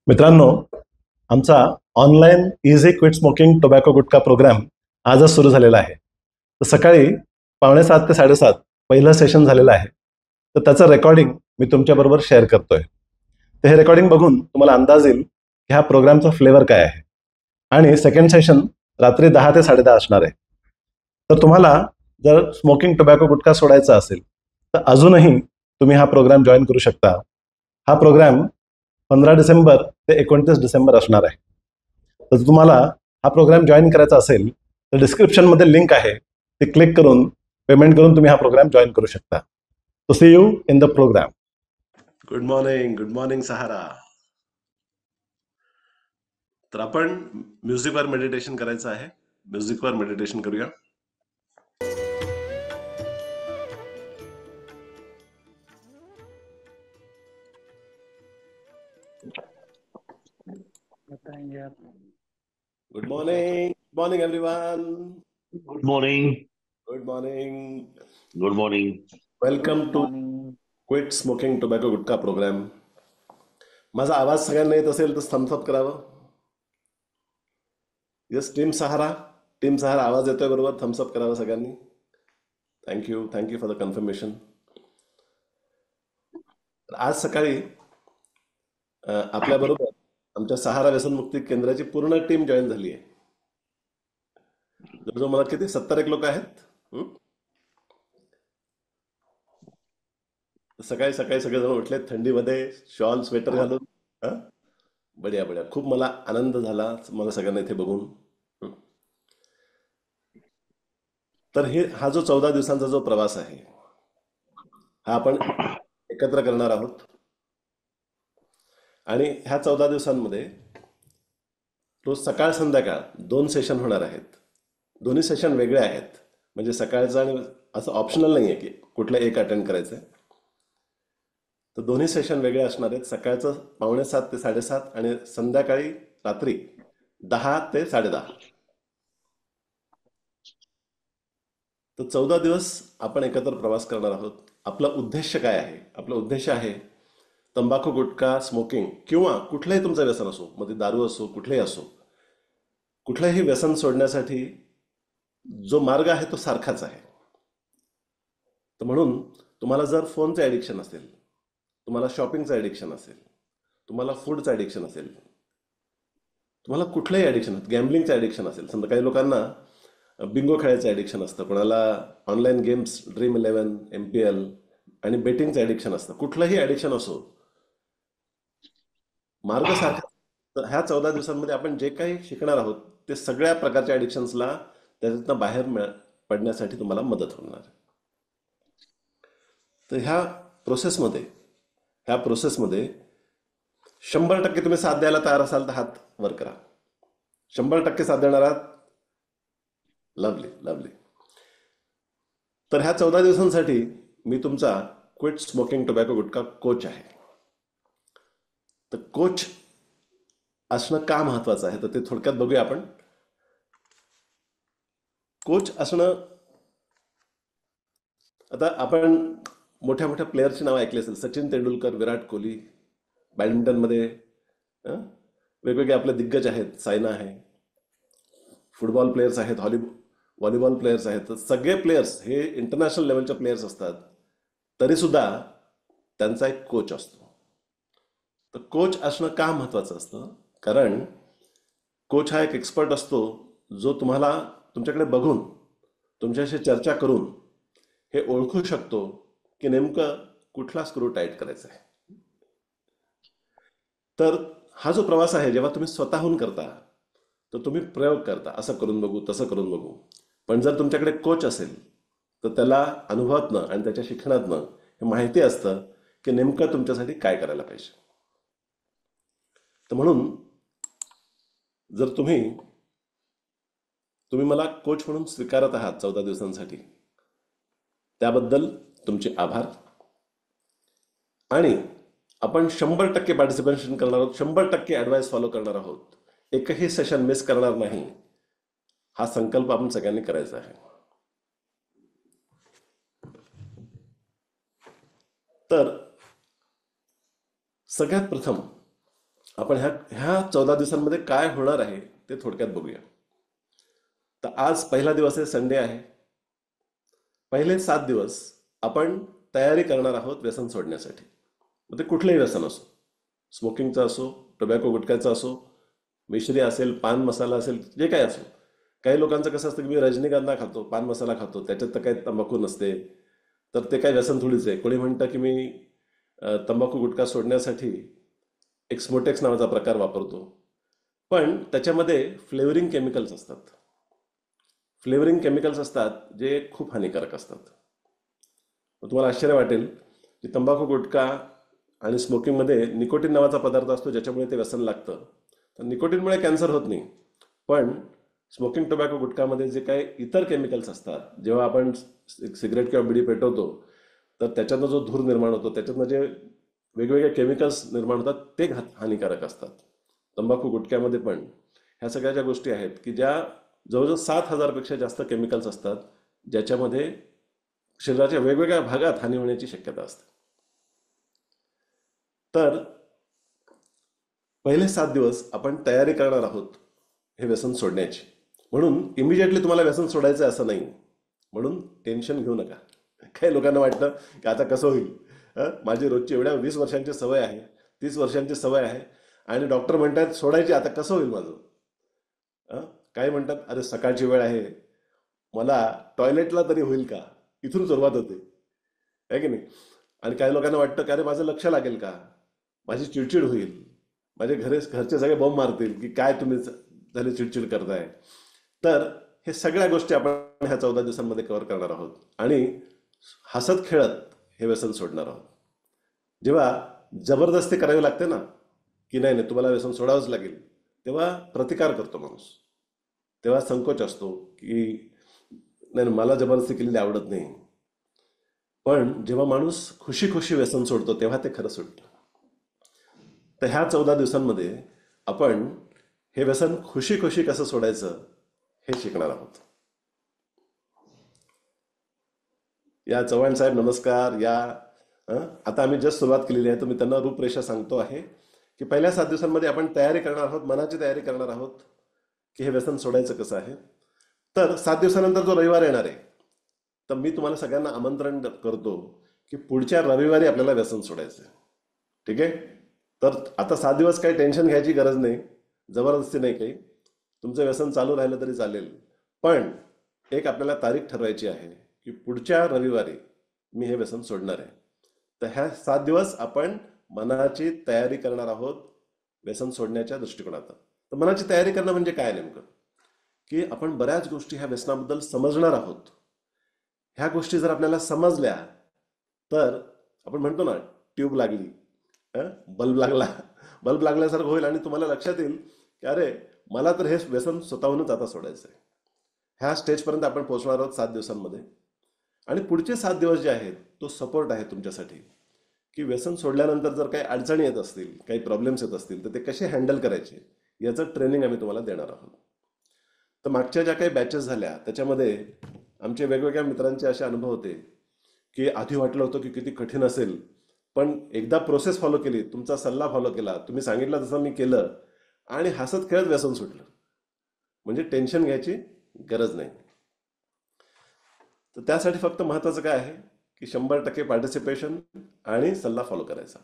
मित्रांनो, आमचा online easy quit smoking tobacco gutkha programme आजच सुरू झालेला आहे. तर सकाळी 6:45 ते 7:30 पहिलं सेशन झालेलं आहे. तर त्याचं रेकॉर्डिंग मी तुमच्याबरोबर शेअर करतोय. तर हे रेकॉर्डिंग बघून तुम्हाला अंदाज येईल की हा प्रोग्रामचा फ्लेवर काय आहे. आणि सेकंड सेशन रात्री 10 ते 10:30 असणार आहे. तर तुम्हाला जर स्मोकिंग टोबॅको गुटखा सोडायचा असेल तर अजूनही तुम्ही हा प्रोग्राम जॉईन करू शकता. हा प्रोग्राम 15 डिसेंबर ते 29 डिसेंबर असणार आहे. तर तुम्हाला हा प्रोग्राम जॉईन करायचा असेल तर डिस्क्रिप्शनमध्ये लिंक आहे, ती क्लिक करून पेमेंट करून तुम्ही हा प्रोग्राम जॉईन करू शकता. तो see you in the programme. Good morning Sahara. तर आपण म्युझिकवर मेडिटेशन करायचं आहे. म्युझिकवर मेडिटेशन करूया. Good morning everyone. Good morning. Good morning. Good morning. Welcome to quit smoking tobacco gutkha programme. माझा आवाज सगळ्यांना येत असेल तर थम्स अप करावं. यस, टीम सहारा आवाज येतोय बरोबर, थम्स अप करावं सगळ्यांनी. Thank you for the confirmation. आज सकाळी आपल्याबरोबर आमच्या सहारा व्यसनमुक्ती केंद्राची पूर्ण टीम जॉईन झाली आहे. जवळजवळ मला किती 70 लोक आहेत. सकाळी सगळेजण उठले थंडीमध्ये, शॉल स्वेटर घालून. बढिया. खूप मला आनंद झाला मला सगळ्यांना इथे बघून. तर हा जो 14 दिवसांचा जो प्रवास आहे हा आपण एकत्र करणार आहोत. आणि ह्या 14 दिवसांमध्ये रोज सकाळ संध्याकाळ 2 सेशन होणार आहेत. दोन्ही सेशन वेगळे आहेत. म्हणजे सकाळचं आणि असं ऑप्शनल नाही आहे की कुठलं एक अटेंड करायचं आहे. तर दोन्ही सेशन वेगळे असणार आहेत. सकाळचं 6:45 ते 7:30 आणि संध्याकाळी रात्री 10 ते 10:30. तर 14 दिवस आपण एकत्र प्रवास करणार आहोत. आपला उद्देश काय आहे? आपला उद्देश आहे तंबाखू, गुटखा, स्मोकिंग किंवा कुठलंही तुमचं व्यसन असो, मग ते दारू असो, कुठलंही असो, कुठलंही व्यसन सोडण्यासाठी जो मार्ग आहे तो सारखाच आहे. तर म्हणून तुम्हाला जर फोनचं ॲडिक्शन असेल, तुम्हाला शॉपिंगचं ॲडिक्शन असेल, तुम्हाला फूडचं ॲडिक्शन असेल, तुम्हाला कुठलंही ॲडिक्शन, गॅम्बलिंगचं ॲडिक्शन असेल, समजा काही लोकांना बिंगो खेळायचं ॲडिक्शन असतं, कोणाला ऑनलाईन गेम्स, Dream11, MPL आणि बेटिंगचं ॲडिक्शन असतं, कुठलंही ॲडिक्शन असो, मार्ग सारखा. तर ह्या 14 दिवसांमध्ये आपण जे काही शिकणार आहोत ते सगळ्या प्रकारच्या ॲडिक्शन्सला त्याच्यातनं बाहेर पडण्यासाठी तुम्हाला मदत होणार. तर ह्या प्रोसेसमध्ये 100% तुम्ही साथ द्यायला तयार असाल तर हात वर करा. 100% साथ देणार आहात? लवली. तर ह्या 14 दिवसांसाठी मी तुमचा क्विट स्मोकिंग टोबॅको गुटखा कोच आहे. तर कोच असणं का महत्वाचं आहे तर ते थोडक्यात बघूया आपण. कोच असणं, आता आपण मोठ्या प्लेयरची नावं ऐकली असेल. सचिन तेंडुलकर, विराट कोहली. बॅडमिंटनमध्ये वेगवेगळे आपले दिग्गज आहेत. सायना आहे. फुटबॉल प्लेयर्स आहेत, व्हॉलीबॉल प्लेयर्स आहेत. तर सगळे प्लेयर्स हे इंटरनॅशनल लेवलचे प्लेयर्स असतात. तरी सुद्धा त्यांचा एक कोच असतो. तर कोच असणं का महत्वाचं असतं? कारण कोच हा एक एक्सपर्ट असतो जो तुम्हाला तुमच्याकडे बघून, तुमच्याशी चर्चा करून हे ओळखू शकतो की नेमकं कुठला स्क्रू टाईट करायचा आहे. तर हा जो प्रवास आहे जेव्हा तुम्ही स्वतःहून करता तर तुम्ही प्रयोग करता, असं करून बघू, तसं करून बघू. पण जर तुमच्याकडे कोच असेल तर त्याला अनुभवातनं आणि त्याच्या शिक्षणातनं हे माहिती असतं की नेमकं तुमच्यासाठी काय करायला पाहिजे. तर म्हणून जर तुम्ही मला कोच म्हणून स्वीकारत आहात 14 दिवसांसाठी, त्याबद्दल तुमचे आभार. आणि आपण 100% पार्टिसिपेशन करणार आहोत, 100% ॲडवाईस फॉलो करणार आहोत, एकही सेशन मिस करणार नाही, हा संकल्प आपण सगळ्यांनी करायचा आहे. तर सगळ्यात प्रथम आपण ह्या ह्या 14 दिवसांमध्ये काय होणार आहे ते थोडक्यात बघूया. तर आज पहिला दिवस आहे, संडे आहे. पहिले 7 दिवस आपण तयारी करणार आहोत व्यसन सोडण्यासाठी. मग ते कुठलंही व्यसन असो, स्मोकिंगचं असो, टोबॅको गुटख्याचं असो, मिश्री असेल, पान मसाला असेल, जे काय असो. काही लोकांचं कसं असतं की मी रजनीगंधा खातो, पान मसाला खातो, त्याच्यात तर काही तंबाखू नसते, तर ते काही व्यसन थोडीच आहे. कोणी म्हणतं की मी तंबाखू गुटखा सोडण्यासाठी एक स्मोटेक्स नावाचा प्रकार वापरतो, पण त्याच्यामध्ये फ्लेवरिंग केमिकल्स असतात. फ्लेवरिंग केमिकल्स असतात जे खूप हानिकारक असतात. मग तुम्हाला आश्चर्य वाटेल की तंबाखू गुटखा आणि स्मोकिंगमध्ये निकोटीन नावाचा पदार्थ असतो ज्याच्यामुळे ते व्यसन लागतं. तर निकोटीनमुळे कॅन्सर होत नाही, पण स्मोकिंग टोबॅको गुटखामध्ये जे काही इतर केमिकल्स असतात, जेव्हा आपण सिगरेट किंवा बिडी पेटवतो तर त्याच्यातनं जो धूर निर्माण होतो, त्याच्यातनं जे वेगवेगळे केमिकल्स निर्माण होतात ते हानिकारक असतात. तंबाखू गुटख्यामध्ये पण ह्या सगळ्या ज्या गोष्टी आहेत की ज्या जवळजवळ 7,000पेक्षा जास्त केमिकल्स असतात, ज्याच्यामध्ये शरीराच्या वेगवेगळ्या भागात हानी होण्याची शक्यता असते. तर पहिले 7 दिवस आपण तयारी करणार आहोत हे व्यसन सोडण्याची. म्हणून इमिजिएटली तुम्हाला व्यसन सोडायचं आहे असं नाही, म्हणून टेन्शन घेऊ नका. काही लोकांना वाटतं की आता कसं होईल, माझी रोजची एवढ्या 20 वर्षांची सवय आहे, 30 वर्षांची सवय आहे, आणि डॉक्टर म्हणतात सोडायची, आता कसं होईल माझं. काही म्हणतात अरे सकाळची वेळ आहे, मला टॉयलेटला तरी होईल का, इथून सुरुवात होते, आहे की नाही. आणि काही लोकांना वाटतं की अरे माझं लक्ष लागेल का, माझी चिडचिड होईल, माझे घरचे सगळे बॉम्ब मारतील की काय तुम्ही झाले चिडचिड करताय. तर हे सगळ्या गोष्टी आपण ह्या 14 दिवसांमध्ये कव्हर करणार आहोत आणि हसत खेळत हे व्यसन सोडणार आहोत. जेव्हा जबरदस्ती करावी लागते ना की नाही नाही तुम्हाला व्यसन सोडावंच लागेल, तेव्हा प्रतिकार करतो माणूस, तेव्हा संकोच असतो की नाही मला जबरदस्ती केलेली आवडत नाही. पण जेव्हा माणूस खुशी खुशी व्यसन सोडतो तेव्हा ते खरं सोडतं. तर ह्या 14 दिवसांमध्ये आपण हे व्यसन खुशी खुशी कसं सोडायचं हे शिकणार आहोत. या चव्हाण साहेब नमस्कार. या आता आम्ही जस्ट सुरुवात केलेली आहे, तर मी त्यांना रूपरेषा सांगतो आहे की पहिल्या 7 दिवसांमध्ये आपण तयारी करणार आहोत, मनाची तयारी करणार आहोत की हे व्यसन सोडायचं कसं आहे. तर 7 दिवसानंतर जो रविवार येणार आहे, तर मी तुम्हाला सगळ्यांना आमंत्रण करतो की पुढच्या रविवारी आपल्याला व्यसन सोडायचं आहे. ठीक आहे. तर आता 7 दिवस काही टेन्शन घ्यायची गरज नाही, जबरदस्ती नाही काही, तुमचं व्यसन चालू राहिलं तरी चालेल. पण एक आपल्याला तारीख ठरवायची आहे की पुढच्या रविवारी मी हे व्यसन सोडणार आहे. तर ह्या 7 दिवस आपण मनाची तयारी करणार आहोत व्यसन सोडण्याच्या दृष्टिकोनातून. तर मनाची तयारी करणं म्हणजे काय नेमकं, की आपण बऱ्याच गोष्टी ह्या व्यसनाबद्दल समजणार आहोत. ह्या गोष्टी जर आपल्याला समजल्या तर आपण म्हणतो ना ट्यूब लागली, बल्ब लागला, बल्ब लागल्यासारखं होईल आणि तुम्हाला लक्षात येईल की अरे मला तर हे व्यसन स्वतःहूनच आता सोडायचं आहे. ह्या स्टेजपर्यंत आपण पोहोचणार आहोत 7 दिवसांमध्ये. आणि पुढचे 7 दिवस जे आहेत तो सपोर्ट आहे तुमच्यासाठी, की व्यसन सोडल्यानंतर जर काही अडचणी येत असतील, काही प्रॉब्लेम्स येत असतील, तर ते कसे हँडल करायचे याचं ट्रेनिंग आम्ही तुम्हाला देणार आहोत. तर मागच्या ज्या काही बॅचेस झाल्या त्याच्यामध्ये आमचे वेगवेगळ्या मित्रांचे असे अनुभव होते की आधी वाटलं होतं की किती कठीण असेल, पण एकदा प्रोसेस फॉलो केली, तुमचा सल्ला फॉलो केला, तुम्ही सांगितलं तसं मी केलं आणि हसत खेळत व्यसन सुटलं. म्हणजे टेन्शन घ्यायची गरज नाही. तर त्यासाठी फक्त महत्त्वाचं काय आहे की 100% पार्टिसिपेशन आणि सल्ला फॉलो करायचा.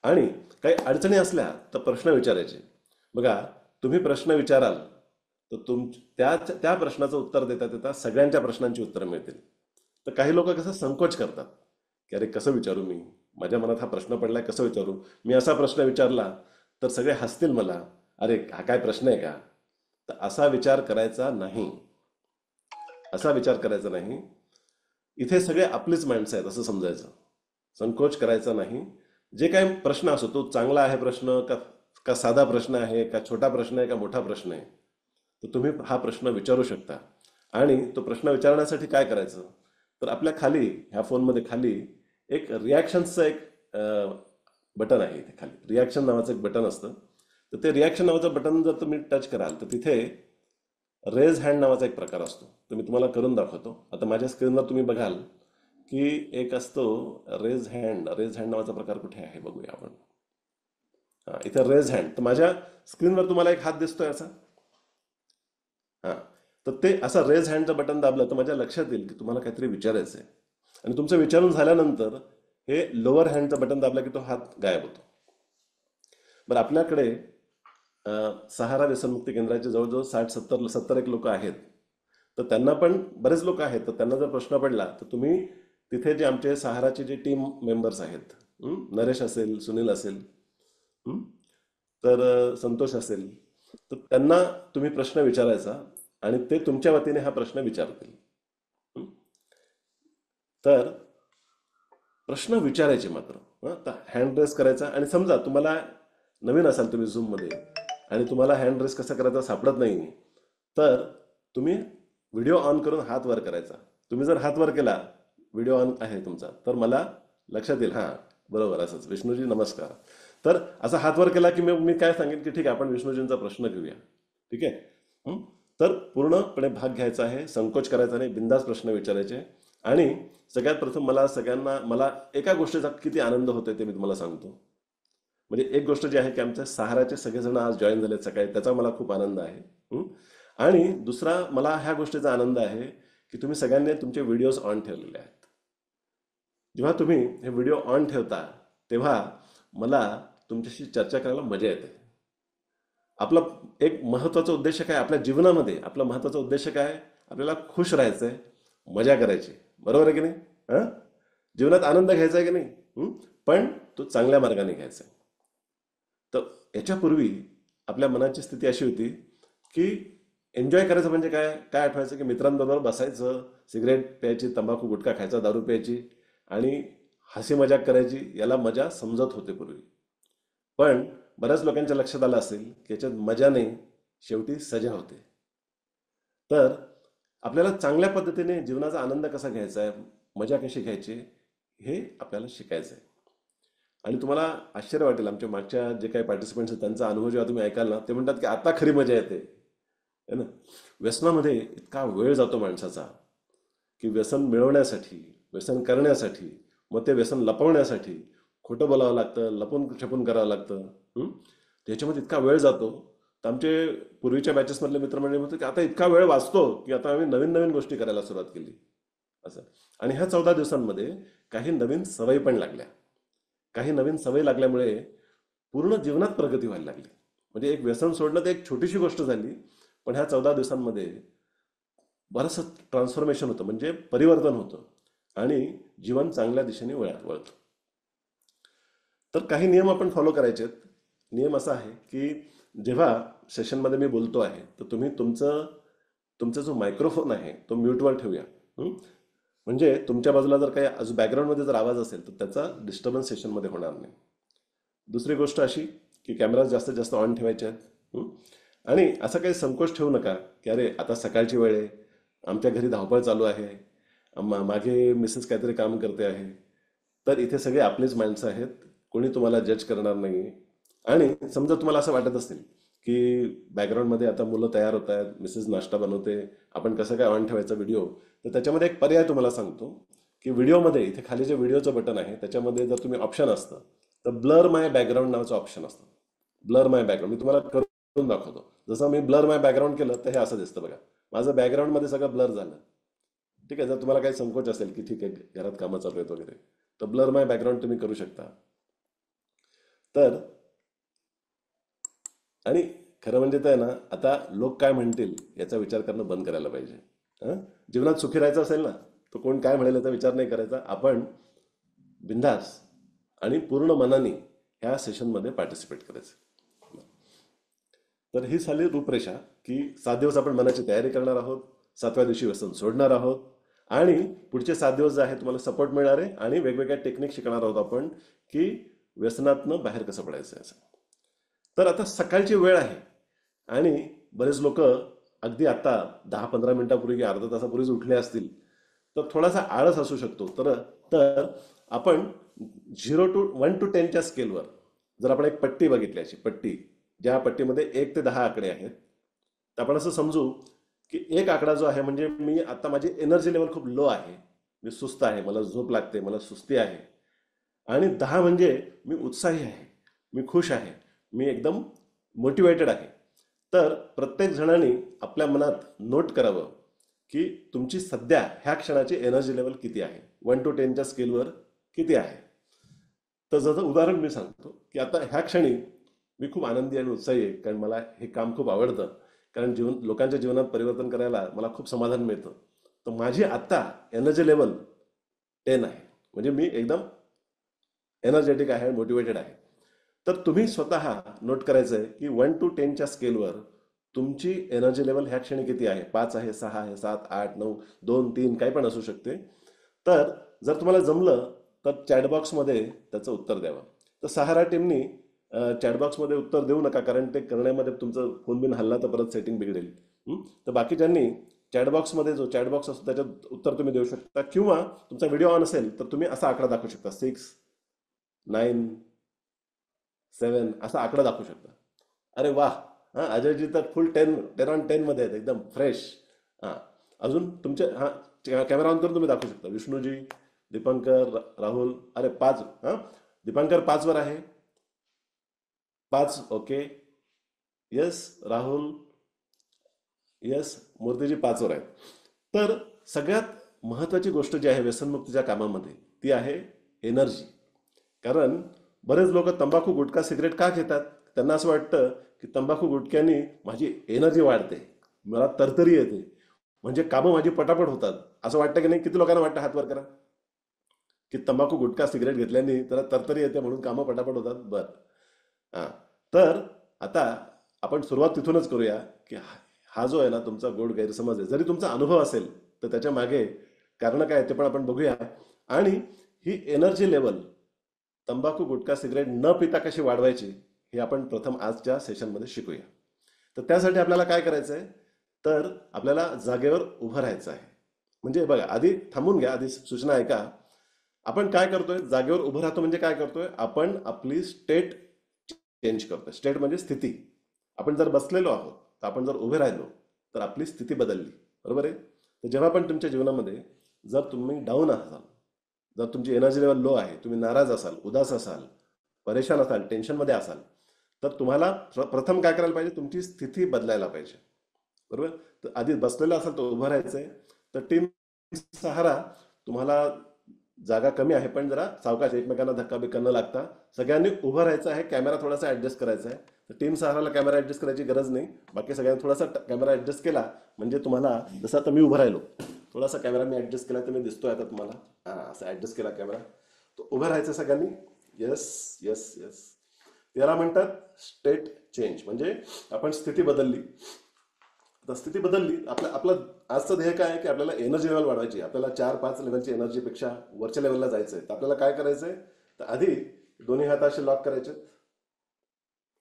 आणि काही अडचणी असल्या तर प्रश्न विचारायचे. बघा तुम्ही प्रश्न विचाराल तर त्या प्रश्नाचं उत्तर देता देता सगळ्यांच्या प्रश्नांची उत्तरं मिळतील. तर काही लोक कसं संकोच करतात की अरे कसं विचारू, मी माझ्या मनात हा प्रश्न पडलाय कसं विचारू, मी असा प्रश्न विचारला तर सगळे हसतील मला, अरे हा काय प्रश्न आहे का. तर असा विचार करायचा नाही, असा विचार करायचा नाही. इथे सगळे आपलीच माणसं आहेत असं समजायचं, संकोच करायचा नाही. जे काही प्रश्न असो तो चांगला आहे प्रश्न का साधा प्रश्न आहे का छोटा प्रश्न आहे का मोठा प्रश्न आहे, तर तुम्ही हा प्रश्न विचारू शकता. आणि तो प्रश्न विचारण्यासाठी काय करायचं, तर आपल्या खाली ह्या फोनमध्ये खाली एक रिॲक्शन्सचं एक बटन आहे. इथे खाली रिॲक्शन नावाचं एक बटन असतं. तर ते रिॲक्शन नावाचं बटन जर तुम्ही टच कराल तर तिथे रेज हँड नावाचा एक प्रकार असतो, तो मी तुम्हाला करून दाखवतो. आता माझ्या स्क्रीनवर तुम्ही बघाल की एक असतो रेज हँड. रेज हँड नावाचा प्रकार कुठे आहे बघूया आपण. इथे रेज हँड. तर माझ्या स्क्रीनवर तुम्हाला एक हात दिसतोय असा. हां, तर ते असं रेज हँडचं बटन दाबलं तर माझ्या लक्षात येईल की तुम्हाला काहीतरी विचारायचं आहे. आणि तुमचं विचारून झाल्यानंतर हे लोअर हँडचं बटन दाबलं की तो हात गायब होतो. बरं, आपल्याकडे सहारा व्यसनमुक्ती केंद्राचे जवळजवळ 60-70 एक लोक आहेत. तर त्यांना पण बरेच लोक आहेत. तर त्यांना जर प्रश्न पडला तर तुम्ही तिथे जे आमचे सहाराचे जे टीम मेंबर्स आहेत, नरेश असेल, सुनील असेल, तर संतोष असेल, तर त्यांना तुम्ही प्रश्न विचारायचा आणि ते तुमच्या वतीने हा प्रश्न विचारतील. तर प्रश्न विचारायचे मात्र. तर हँड रेस करायचा. आणि समजा तुम्हाला नवीन असाल तुम्ही झूममध्ये आणि तुम्हाला हँड रेस कसा करायचा सापडत नाही, तर तुम्ही व्हिडिओ ऑन करून हात वर करायचा. तुम्ही जर हात वर केला, व्हिडिओ ऑन आहे तुमचा, तर मला लक्षात येईल हां बरोबर असंच विष्णूजी नमस्कार. तर असा हात वर केला की मी काय सांगेन की ठीक आहे, आपण विष्णूजींचा प्रश्न घेऊया. ठीक आहे. तर पूर्णपणे भाग घ्यायचा आहे, संकोच करायचा नाही, बिंदास प्रश्न विचारायचे. आणि सगळ्यात प्रथम मला एका गोष्टीचा किती आनंद होतोय ते मी तुम्हाला सांगतो. म्हणजे एक गोष्ट जी आहे की आमच्या सहाराचे सगळेजण आज जॉईन झालेत सकाळी, त्याचा मला खूप आनंद आहे. आणि दुसरा मला ह्या गोष्टीचा आनंद आहे की तुम्ही सगळ्यांनी तुमचे व्हिडिओज ऑन ठेवलेले आहेत. जेव्हा तुम्ही हे व्हिडिओ ऑन ठेवता तेव्हा मला तुमच्याशी चर्चा करायला मजा येते. आपला एक महत्वाचा उद्देश काय आपल्या जीवनामध्ये, आपला महत्वाचा उद्देश काय, आपल्याला खुश राहायचंय, मजा करायची. बरोबर आहे की नाही? जीवनात आनंद घ्यायचा आहे की नाही? पण तो चांगल्या मार्गाने घ्यायचा आहे. तर याच्यापूर्वी आपल्या मनाची स्थिती अशी होती की एन्जॉय करायचं म्हणजे काय काय आठवायचं की मित्रांबरोबर बसायचं, सिगरेट प्यायची, तंबाखू गुटखा खायचा, दारू प्यायची आणि हसी मजाक करायची. याला मजा समजत होते पूर्वी. पण बऱ्याच लोकांच्या लक्षात आलं असेल की याच्यात मजा नाही, शेवटी सजा होते. तर आपल्याला चांगल्या पद्धतीने जीवनाचा आनंद कसा घ्यायचा आहे, मजा कशी घ्यायची, हे आपल्याला शिकायचं आहे. आणि तुम्हाला आश्चर्य वाटेल, आमच्या मागच्या जे काही पार्टिसिपंट्स आहेत त्यांचा अनुभव जेव्हा तुम्ही ऐकाल ना, ते म्हणतात की आता खरी मजा येते है ना. व्यसनामध्ये इतका वेळ जातो माणसाचा की व्यसन मिळवण्यासाठी, व्यसन करण्यासाठी, मग ते व्यसन लपवण्यासाठी खोटं बोलावं लागतं, लपून छपून करावं लागतं. त्याच्यामध्ये इतका वेळ जातो. तर आमचे पूर्वीच्या बॅचेसमधले मित्रमंडळी म्हणतात की आता इतका वेळ वाचतो की आता आम्ही नवीन नवीन गोष्टी करायला सुरुवात केली असं. आणि ह्या 14 दिवसांमध्ये काही नवीन सवयी पण लागल्या. काही नवीन सवयी लागल्यामुळे पूर्ण जीवनात प्रगती व्हायला लागली. म्हणजे एक व्यसन सोडणं तर एक छोटीशी गोष्ट झाली, पण ह्या 14 दिवसांमध्ये बरंचसं ट्रान्सफॉर्मेशन होतं, म्हणजे परिवर्तन होतं आणि जीवन चांगल्या दिशेने वळतं. तर काही नियम आपण फॉलो करायचे आहेत. नियम असा आहे की जेव्हा सेशनमध्ये मी बोलतो आहे तर तुम्ही तुमचा जो मायक्रोफोन आहे तो म्यूटवर ठेवूया. म्हणजे तुमच्या बाजूला जर काही बॅकग्राऊंडमध्ये जर आवाज असेल तर त्याचा डिस्टर्बन्स सेशनमध्ये होणार नाही. दुसरी गोष्ट अशी की कॅमेरा जास्तीत जास्त ऑन ठेवायचे आहेत. आणि असं काही संकोच ठेवू नका की अरे आता सकाळची वेळ आहे, आमच्या घरी धावपळ चालू आहे, मागे मिसेस काहीतरी काम करते आहे. तर इथे सगळे आपलीच माणसं आहेत, कोणी तुम्हाला जज करणार नाही. आणि समजा तुम्हाला असं वाटत असेल की बॅकग्राऊंडमध्ये आता मुलं तयार होत आहेत, मिसेस नाश्ता बनवते, आपण कसं काय ऑन ठेवायचा व्हिडिओ, तर त्याच्यामध्ये एक पर्याय तुम्हाला सांगतो की व्हिडिओमध्ये इथे खाली जे व्हिडिओचं बटन आहे त्याच्यामध्ये जर तुम्ही ऑप्शन असतं तर ब्लर माय बॅकग्राऊंड नावाचं ऑप्शन असतं. ब्लर माय बॅकग्राऊंड मी तुम्हाला करून दाखवतो. जसं मी ब्लर माय बॅकग्राऊंड केलं तर हे असं दिसतं बघा, माझं बॅकग्राऊंडमध्ये सगळं ब्लर झालं. ठीक आहे. जर तुम्हाला काही संकोच असेल की ठीक आहे घरात कामं चालू आहेत वगैरे, तर ब्लर माय बॅकग्राऊंड तुम्ही करू शकता. तर आणि खरं म्हणजे तर आहे ना, आता लोक काय म्हणतील याचा विचार करणं बंद करायला पाहिजे. जीवनात सुखी राहायचं असेल ना, तर कोण काय म्हणेल याचा विचार नाही करायचा. आपण बिंदास आणि पूर्ण मनाने ह्या सेशनमध्ये पार्टिसिपेट करायचं. तर ही झाली रूपरेषा की 7 दिवस आपण मनाची तयारी करणार आहोत, 7व्या दिवशी व्यसन सोडणार आहोत आणि पुढचे 7 दिवस जे आहे तुम्हाला सपोर्ट मिळणार आहे आणि वेगवेगळ्या टेक्निक शिकणार आहोत आपण की व्यसनातनं बाहेर कसं पडायचं आहे. तर आता सकाळची वेळ आहे आणि बरेच लोक अगदी आता 10-15 मिनिटापूर्वी की अर्धा तासापूर्वीच उठले असतील, तर थोडासा आळस असू शकतो. तर आपण 1 to 10च्या स्केलवर जर आपण एक पट्टी बघितली, अशी पट्टी ज्या पट्टीमध्ये 1 ते 10 आकडे आहेत, तर आपण असं समजू की 1 आकडा जो आहे म्हणजे मी आता माझी एनर्जी लेवल खूप लो आहे, मी सुस्त आहे, मला झोप लागते, मला सुस्ती आहे. आणि 10 म्हणजे मी उत्साही आहे, मी खुश आहे, मी एकदम मोटिवेटेड आहे. तर प्रत्येक जणांनी आपल्या मनात नोट करावं की तुमची सध्या ह्या क्षणाची एनर्जी लेवल किती आहे, 1 to 10च्या स्केलवर किती आहे. तर जसं उदाहरण मी सांगतो की आता ह्या क्षणी मी खूप आनंदी आणि उत्साही आहे, कारण मला हे काम खूप आवडतं. कारण लोकांच्या जीवनात परिवर्तन करायला मला खूप समाधान मिळतं. तर माझी आत्ता एनर्जी लेवल 10 आहे, म्हणजे मी एकदम एनर्जेटिक आहे, मोटिवेटेड आहे. तर तुम्ही स्वतः नोट करायचं आहे की 1 to 10च्या स्केलवर तुमची एनर्जी लेवल ह्या क्षणी किती आहे. 5 आहे, 6 आहे, 7, 8, 9, 2, 3 काही पण असू शकते. तर जर तुम्हाला जमलं तर चॅटबॉक्समध्ये त्याचं उत्तर द्यावं. तर सहारा टीमनी चॅटबॉक्समध्ये उत्तर देऊ नका, कारण ते करण्यामध्ये तुमचं फोन बिन हल्ला तर परत सेटिंग बिघडेल. तर बाकीच्यांनी चॅटबॉक्समध्ये जो चॅटबॉक्स असतो त्याच्यात उत्तर तुम्ही देऊ शकता, किंवा तुमचा व्हिडिओ ऑन असेल तर तुम्ही असा आकडा दाखवू शकता, 6, 9, 7 असा आकडा दाखवू शकता. अरे वा, हां अजयजी तर फुल 10 on 10 मध्ये आहेत, एकदम फ्रेश. हां अजून तुमचे कॅमेरा ऑन करून तुम्ही दाखवू शकता. विष्णूजी, दीपंकर, राहुल, अरे 5. हां दीपंकर 5 वर आहे, 5. ओके, येस राहुल, येस मूर्तीजी 5 वर आहेत. तर सगळ्यात महत्वाची गोष्ट जी आहे व्यसनमुक्तीच्या कामामध्ये ती आहे एनर्जी. कारण बरेच लोक तंबाखू, गुटखा, सिगरेट का घेतात? त्यांना असं वाटतं की तंबाखू गुटख्यानी माझी एनर्जी वाढते, मला तरतरी येते, म्हणजे कामं माझी पटापट होतात. असं वाटतं की नाही? किती लोकांना वाटतं? हात वर करा की तंबाखू, गुटखा, सिगरेट घेतल्याने त्याला तरतरी येते म्हणून कामं पटापट होतात. बरं, हां. तर आता आपण सुरुवात तिथूनच करूया की हा जो आहे ना तुमचा गोड गैरसमज आहे, जरी तुमचा अनुभव असेल तर त्याच्या मागे कारण काय ते पण आपण बघूया. आणि ही एनर्जी लेवल तंबाखू, गुटखा, सिगरेट न पिता कशी वाढवायची हे आपण प्रथम आजच्या सेशनमध्ये शिकूया. तर त्यासाठी आपल्याला काय करायचं आहे, तर आपल्याला जागेवर उभं राहायचं आहे. म्हणजे बघा, आधी थांबून घ्या, आधी सूचना ऐका. आपण काय करतोय? जागेवर उभं राहतो म्हणजे काय करतोय? आपण आपली स्टेट चेंज करतोय. स्टेट म्हणजे स्थिती. आपण जर बसलेलो आहोत तर आपण जर उभे राहिलो तर आपली स्थिती बदलली, बरोबर आहे? तर जेव्हा पण तुमच्या जीवनामध्ये जर तुम्ही डाऊन असाल, जर तुमची एनर्जी लेवल लो आहे, तुम्ही नाराज असाल, उदास असाल, परेशान असाल, टेन्शनमध्ये असाल, तर तुम्हाला प्रथम काय करायला पाहिजे? तुमची स्थिती बदलायला पाहिजे, बरोबर? तर आधी बसलेला असाल तर उभं राहायचंय. तर टीम सहारा तुम्हाला जागा कमी आहे, पण जरा सावकाश, एकमेकांना धक्का बिक्का न लागता सगळ्यांनी उभं राहायचं आहे. कॅमेरा थोडासा ऍडजस्ट करायचा आहे. तर टीम सहाराला कॅमेरा ऍडजस्ट करायची गरज नाही, बाकी सगळ्यांनी थोडासा कॅमेरा ऍडजस्ट केला म्हणजे तुम्हाला, जसं आता मी उभं राहिलो, थोडासा कॅमेरा मी ऍडजस्ट केला तर मी दिसतोय आता तुम्हाला. हां असं ऍडजस्ट केला कॅमेरा, तो उभं राहायचं सगळ्यांनी. येस येस येस, त्याला म्हणतात स्टेट चेंज, म्हणजे आपण स्थिती बदलली. तर स्थिती बदलली. आपलं आजचं ध्येय काय आहे की आपल्याला एनर्जी लेवल वाढवायची. आपल्याला 4-5 लेवलची एनर्जीपेक्षा वरच्या लेवलला जायचं आहे. तर आपल्याला काय करायचंय? तर आधी दोन्ही हात असे लॉक करायचे,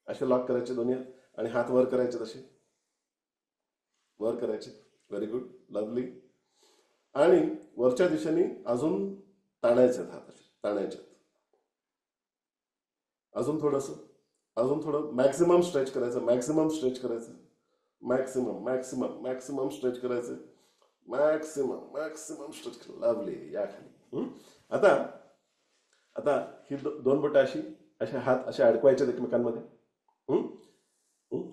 असे लॉक करायचे दोन्ही हात, आणि हात वर करायचे, तसे वर करायचे. Very good, lovely. आणि वरच्या दिशेने अजून ताणायचे हात, असे ताणायचे. अजून थोडंसं, अजून थोडं, मॅक्सिमम स्ट्रेच करायचं, मॅक्सिमम स्ट्रेच करायचं, मॅक्सिमम मॅक्सिमम मॅक्सिमम स्ट्रेच करायचं, मॅक्सिमम मॅक्सिमम स्ट्रेच. लवली, या खाली. आता आता ही दोन बोटं अशी, असे हात असे अडकवायचे एकमेकांमध्ये. हं? हं?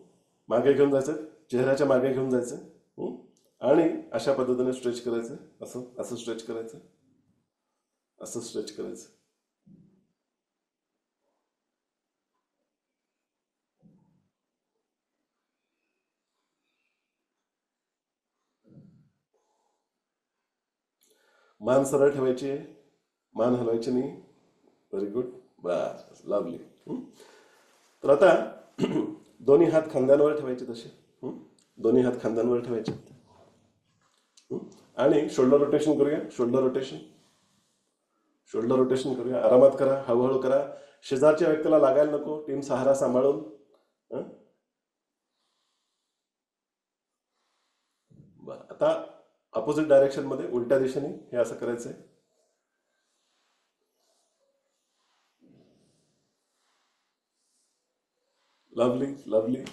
मागे घेऊन जायचं, चेहऱ्याच्या मागे घेऊन जायचं. आणि अशा पद्धतीने स्ट्रेच करायचं, असं असं स्ट्रेच करायचं, असं स्ट्रेच करायचं. मान सरळ ठेवायची आहे, मान हलवायची नाही. व्हेरी गुड, बस, लवली. तर आता दोन्ही हात खांद्यांवर ठेवायचे तसे. दोन्ही हात खांद्यांवर ठेवायचे. आणि शोल्डर रोटेशन करूया, शोल्डर रोटेशन. शोल्डर रोटेशन करूया, आरामात करा, हळूहळू करा. शेजारच्या व्यक्तीला लागायला नको. टीम सहारा सांभाळून. बरं, आता अपोजिट डायरेक्शन मध्ये, उलट्या दिशेने हे असं करायचंय. लवली लवली,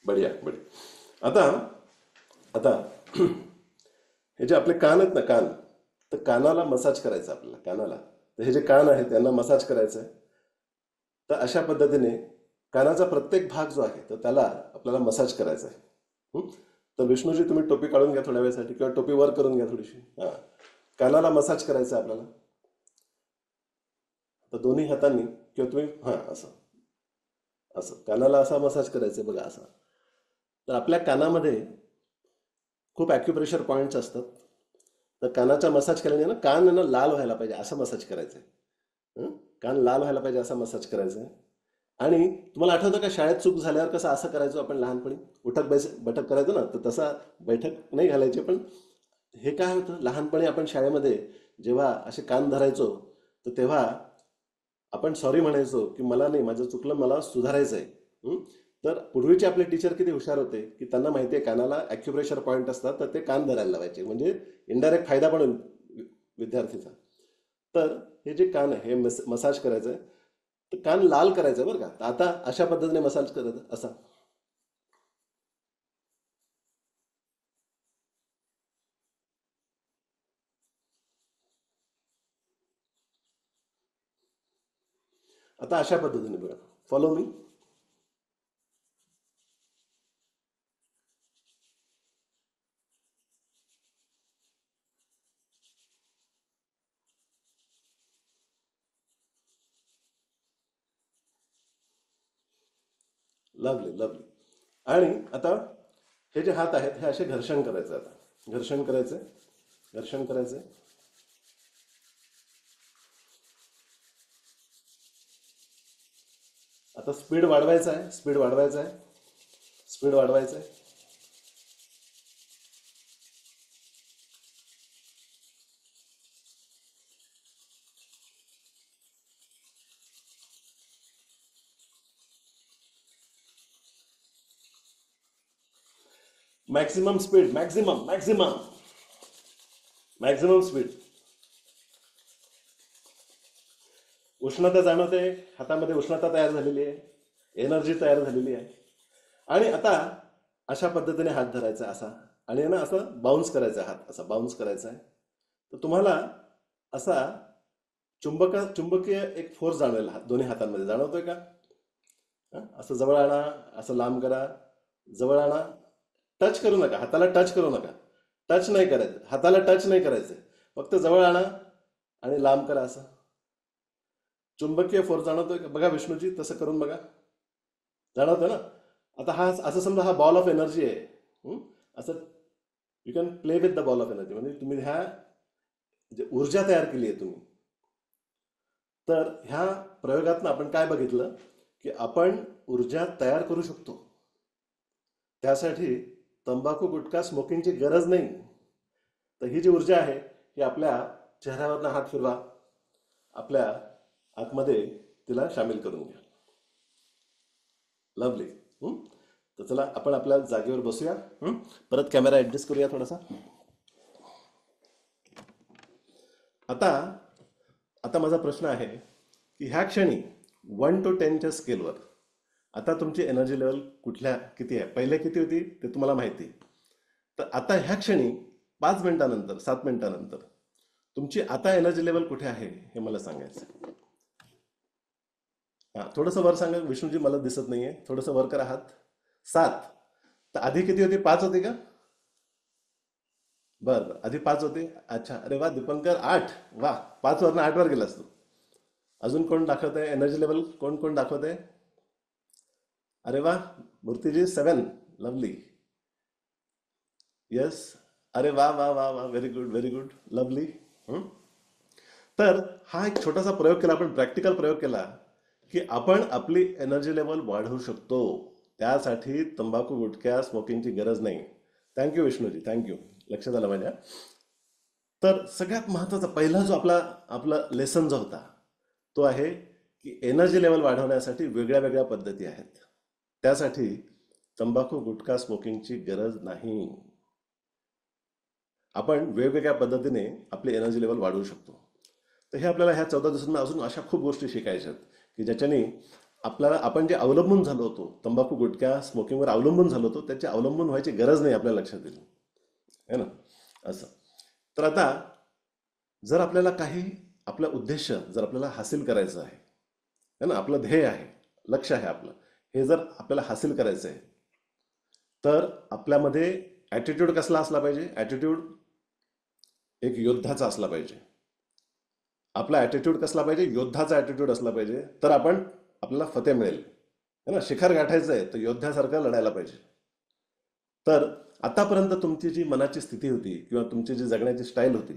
बढिया बढिया. आता आता हे जे आपले कान आहेत ना, कान, तर कानाला मसाज करायचं आपल्याला, कानाला. तर हे जे कान आहेत त्यांना मसाज करायचं आहे. तर अशा पद्धतीने कानाचा प्रत्येक भाग जो आहे तर त्याला आपल्याला मसाज करायचा आहे. तर विष्णूजी तुम्ही टोपी काढून घ्या थोड्या वेळासाठी किंवा टोपी वर करून घ्या थोडीशी. हां, कानाला मसाज करायचा आहे आपल्याला. तर दोन्ही हातांनी किंवा तुम्ही हां असं असं कानाला असा मसाज करायचा आहे बघा असा. तर आपल्या कानामध्ये खूप ॲक्युप्रेशर पॉईंट्स असतात. तर कानाचा मसाज केल्याने ना कान ना लाल व्हायला पाहिजे असं मसाज करायचं आहे. कान लाल व्हायला पाहिजे असा मसाज करायचा आहे. आणि तुम्हाला आठवतं का शाळेत चूक झाल्यावर कसं असं करायचो आपण लहानपणी उठक बैठक करायचो ना, तर तसा बैठक नाही घालायची. पण हे काय होतं लहानपणी आपण शाळेमध्ये जेव्हा असे कान धरायचो तर तेव्हा आपण सॉरी म्हणायचो की मला नाही, माझं चुकलं, मला सुधारायचं आहे. तर पूर्वीचे आपले टीचर किती हुशार होते की त्यांना माहिती आहे कानाला ॲक्युप्रेशर पॉईंट असतात, तर ते कान धरायला लावायचे. म्हणजे इनडायरेक्ट फायदा पण होईल विद्यार्थीचा. तर हे जे कान आहे हे मसाज करायचं आहे. तर कान लाल करायचं आहे बरं का. तर आता अशा पद्धतीने मसाज करायचं असा. आता अशा पद्धतीने बघा, फॉलो मी. Lovely lovely. आणि आता हे जे हात आहेत हे असे घर्षण करायचं. आता घर्षण करायचं, घर्षण करायचं. आता स्पीड वाढवायचा आहे, स्पीड वाढवायचा आहे, स्पीड वाढवायचं आहे. Maximum speed, maximum maximum maximum speed. उष्णता जाणवते, हातामध्ये उष्णता तयार झालेली आहे, एनर्जी तयार झालेली आहे. आणि आता अशा पद्धतीने हात धरायचा असा आणि ना असं बाउन्स करायचा, हात असा बाउन्स करायचा आहे. तर तुम्हाला असा चुंबकीय एक फोर्स जाणवेल दोन्ही हातांमध्ये. जाणवतोय का? असं जवळ आणा, असं लांब करा, जवळ आणा. टच करू नका, हाताला टच करू नका. टच नाही करायचं, हाताला टच नाही करायचं. फक्त जवळ आणा आणि लांब करा असं. चुंबकीय फोर्स जाणवतोय का? बघा विष्णूजी तसं करून बघा. जाणवतं ना? आता हा असं समजा हा बॉल ऑफ एनर्जी आहे. असं you can play with the ball of energy. म्हणजे तुम्ही ह्या जे ऊर्जा तयार केली आहे तुम्ही. तर ह्या प्रयोगातनं आपण काय बघितलं की आपण ऊर्जा तयार करू शकतो. त्यासाठी तंबाखू गुटखा स्मोकिंगची गरज नाही. तर ही जी ऊर्जा आहे ही आपल्या चेहऱ्यावरनं हात फिरवा, आपल्या आतमध्ये तिला सामील करून घ्या. लवली. तर चला आपण आपल्या जागेवर बसूया. परत कॅमेरा ऍडजस्ट करूया थोडासा. आता आता माझा प्रश्न आहे की ह्या क्षणी 1 to 10च्या स्केलवर आता तुमची एनर्जी लेवल किती आहे? पहिले किती होती ते तुम्हाला माहिती. तर आता ह्या क्षणी 5 मिनिटानंतर 7 मिनिटानंतर तुमची आता एनर्जी लेवल कुठे आहे हे मला सांगायचं. हा थोडंसं वर सांगा विष्णूजी, मला दिसत नाहीये. थोडंसं वर करा हात. 7. तर आधी किती होती? 5 होती का? बरं बरं, आधी 5 होते. अच्छा, अरे वा दीपंकर, 8. वा, 5 वरनं 8 वर गेलास तू. अजून कोण दाखवत आहे एनर्जी लेवल? कोण कोण दाखवत आहे? अरे वा, मूर्तीजी 7. लवली. येस. अरे वा वा वा वा, very good very good, lovely. तर हा एक छोटासा प्रयोग केला आपण, प्रॅक्टिकल प्रयोग केला की आपण आपली एनर्जी लेवल वाढवू शकतो. त्यासाठी तंबाखू गुटख्या स्मोकिंगची गरज नाही. थँक्यू विष्णूजी, थँक्यू. लक्षात आलं माझ्या. तर सगळ्यात महत्वाचा पहिला जो आपला आपला लेसन जो होता तो आहे की एनर्जी लेवल वाढवण्यासाठी वेगळ्या वेगळ्या पद्धती आहेत. त्यासाठी तंबाखू गुटखा स्मोकिंगची गरज नाही. आपण वेगवेगळ्या पद्धतीने आपली एनर्जी लेवल वाढवू शकतो. तर हे आपल्याला ह्या 14 दिवसांना अजून अशा खूप गोष्टी शिकायच्या आहेत की ज्याच्याने आपल्याला आपण जे अवलंबून झालो होतो तंबाखू गुटख्या स्मोकिंगवर अवलंबून झालो होतो त्याची अवलंबून व्हायची गरज नाही आपल्या लक्षात येईल, है ना? असं. तर आता जर आपल्याला काही आपला उद्देश जर आपल्याला हासिल करायचं आहे, है ना, आपलं ध्येय आहे, लक्ष आहे आपलं, हे जर आपल्याला हासिल करायचं आहे तर आपल्यामध्ये ॲटिट्यूड कसला असला पाहिजे? ॲटिट्यूड एक योद्धाचा असला पाहिजे. आपला ॲटिट्यूड कसला पाहिजे? योद्धाचा ॲटिट्यूड असला पाहिजे. तर आपल्याला फते मिळेल, है ना. शिखर गाठायचं आहे तर योद्ध्यासारखं लढायला पाहिजे. तर आतापर्यंत तुमची जी मनाची स्थिती होती किंवा तुमची जी जगण्याची स्टाईल होती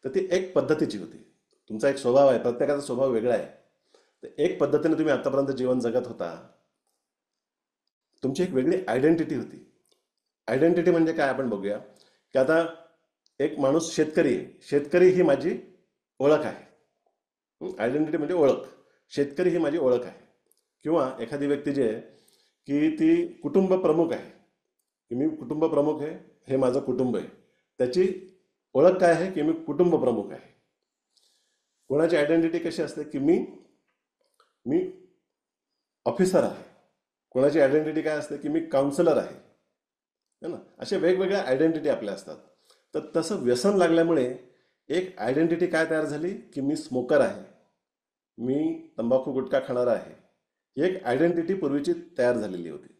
तर ती एक पद्धतीची होती. तुमचा एक स्वभाव आहे, प्रत्येकाचा स्वभाव वेगळा आहे. तर एक पद्धतीने तुम्ही आतापर्यंत जीवन जगत होता. तुमची एक वेगळी आयडेंटिटी होती. आयडेंटिटी म्हणजे काय आपण बघूया की आता एक माणूस शेतकरी आहे. शेतकरी ही माझी ओळख आहे. आयडेंटिटी म्हणजे ओळख. शेतकरी ही माझी ओळख आहे. किंवा एखादी व्यक्ती जी आहे की ती कुटुंब प्रमुख आहे, की मी कुटुंब प्रमुख आहे, हे माझं कुटुंब आहे. त्याची ओळख काय आहे की मी कुटुंब प्रमुख आहे. कोणाची आयडेंटिटी कशी असते की मी ऑफिसर आहे. कोणाची आयडेंटिटी काय असते की मी काउन्सिलर आहे, है ना. असे वेगवेगळ्या आयडेंटिटी आपल्या असतात. तर तसं व्यसन लागल्यामुळे एक आयडेंटिटी काय तयार झाली की मी स्मोकर आहे, मी तंबाखू गुटखा खाणारा आहे. ही एक आयडेंटिटी पूर्वीची तयार झालेली होती,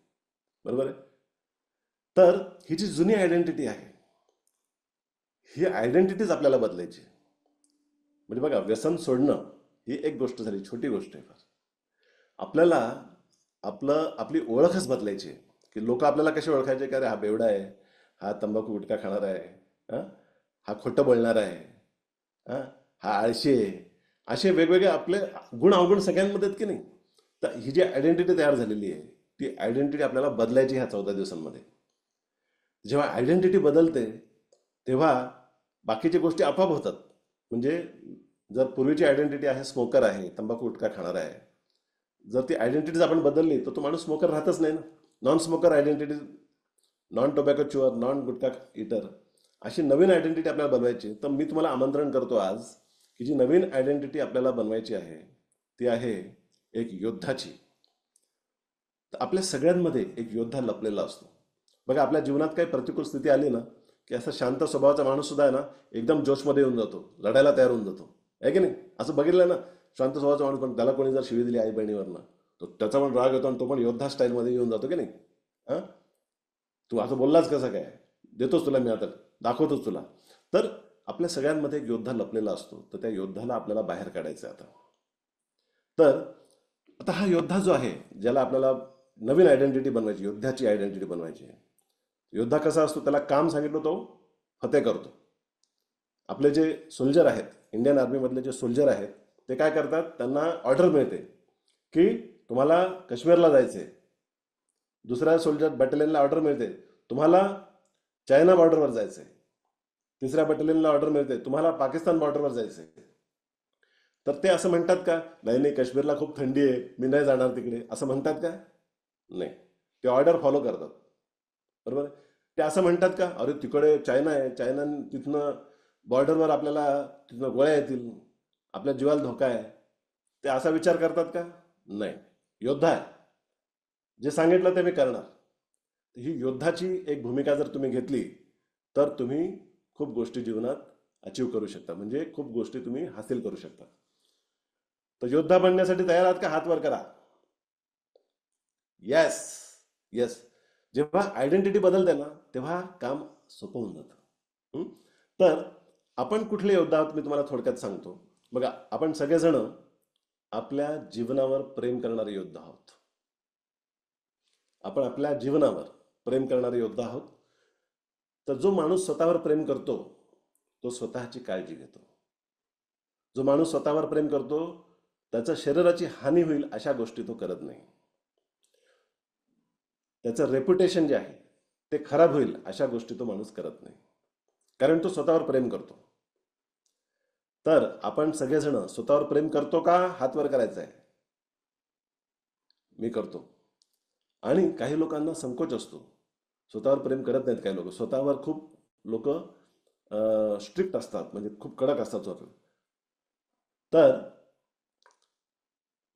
बरोबर आहे. तर ही जी जुनी आयडेंटिटी आहे ही आयडेंटिटीज आपल्याला बदलायची. म्हणजे बघा, व्यसन सोडणं ही एक गोष्ट झाली, छोटी गोष्ट आहे. आपल्याला आपली ओळखच बदलायची आहे. की लोक आपल्याला कसे ओळखायचे की अरे हा बेवडा आहे, हा तंबाखू गुटखा खाणार आहे, हा हा खोटं बोलणार आहे, हा हा आळशी आहे. असे वेगवेगळे आपले गुण अवगुण सगळ्यांमध्ये आहेत की नाही. तर ही जी आयडेंटिटी तयार झालेली आहे ती आयडेंटिटी आपल्याला बदलायची ह्या 14 दिवसांमध्ये. जेव्हा आयडेंटिटी बदलते तेव्हा बाकीच्या गोष्टी आपोआप होतात. म्हणजे जर पूर्वीची आयडेंटिटी आहे स्मोकर आहे, तंबाखू गुटखा खाणार आहे, जर ती आयडेंटिटीज आपण बदलली तर तो माणूस स्मोकर राहतच नाही ना. Non smoker identity, non tobacco chewer, non gutkha eater, अशी नवीन आयडेंटिटी आपल्याला बनवायची. तर मी तुम्हाला आमंत्रण करतो आज की जी नवीन आयडेंटिटी आपल्याला बनवायची आहे ती आहे एक योद्धाची. तर आपल्या सगळ्यांमध्ये एक योद्धा लपलेला असतो. बघा, आपल्या जीवनात काही प्रतिकूल स्थिती आली ना की असं शांत स्वभावाचा माणूस सुद्धा आहे ना एकदम जोशमध्ये येऊन जातो, लढायला तयार होऊन जातो, आहे की नाही. असं बघितलं ना, शांत स्वभावाचा माणूस पण त्याला कोणी जर शिवी दिली आई बहिणीवरनं तर त्याचा पण राग येतो आणि तो पण योद्धा स्टाईलमध्ये येऊन जातो की नाही. हां, तू असं बोललाच कसं काय, देतोच तुला मी आता, दाखवतोच तुला. तर आपल्या सगळ्यांमध्ये एक योद्धा लपलेला असतो. तर त्या योद्धाला आपल्याला बाहेर काढायचं आहे आता. तर आता हा योद्धा जो आहे, ज्याला आपल्याला नवीन आयडेंटिटी बनवायची, योद्ध्याची आयडेंटिटी बनवायची आहे. योद्धा कसा असतो? त्याला काम सांगितलं तो फते करतो. आपले जे सोल्जर आहेत, इंडियन आर्मीमधले जे सोल्जर आहेत, ते काय करतात? त्यांना ऑर्डर मिळते की तुम्हाला काश्मीरला जायचंय. दुसऱ्या सोल्जर बटालियनला ऑर्डर मिळते तुम्हाला चायना बॉर्डरवर जायचंय. तिसऱ्या बटालियनला ऑर्डर मिळते तुम्हाला पाकिस्तान बॉर्डरवर जायचंय. तर ते असं म्हणतात का? नाही नाही, काश्मीरला खूप थंडी आहे, मी नाही जाणार तिकडे, असं म्हणतात का? नाही, ते ऑर्डर फॉलो करतात, बरोबर. ते असं म्हणतात का अरे तिकडे चायना आहे, चायना तिथनं बॉर्डरवर आपल्याला तिथनं गोळ्या येतील, आपल्या जीवाला धोका आहे, ते असा विचार करतात का? नाही. योद्धा आहे, जे सांगितलं ते मी करणार. ही योद्धाची एक भूमिका जर तुम्ही घेतली तर तुम्ही खूप गोष्टी जीवनात अचीव करू शकता, म्हणजे खूप गोष्टी तुम्ही हासिल करू शकता. तर योद्धा बनण्यासाठी तयार आहात का? हात वर करा. Yes, yes. जेव्हा आयडेंटिटी बदलते ना तेव्हा काम सोपं होऊन जातं. तर आपण कुठले योद्धा आहोत मी तुम्हाला थोडक्यात सांगतो. बघा, आपण सगळेजण आपल्या जीवनावर प्रेम करणारे योद्धा आहोत. आपण आपल्या जीवनावर प्रेम करणारे योद्धा आहोत. तर जो माणूस स्वतःवर प्रेम करतो तो स्वतःची काळजी घेतो. जो माणूस स्वतःवर प्रेम करतो त्याच्या शरीराची हानी होईल अशा गोष्टी तो करत नाही. त्याचं रेप्युटेशन जे आहे ते खराब होईल अशा गोष्टी तो माणूस करत नाही, कारण तो स्वतःवर प्रेम करतो. तर आपण सगळेजण स्वतःवर प्रेम करतो का? हात वर करायचा आहे. मी करतो. आणि काही लोकांना संकोच असतो, स्वतःवर प्रेम करत नाहीत. काही लोक स्वतःवर खूप लोक स्ट्रिक्ट असतात, म्हणजे खूप कडक असतात स्वतः.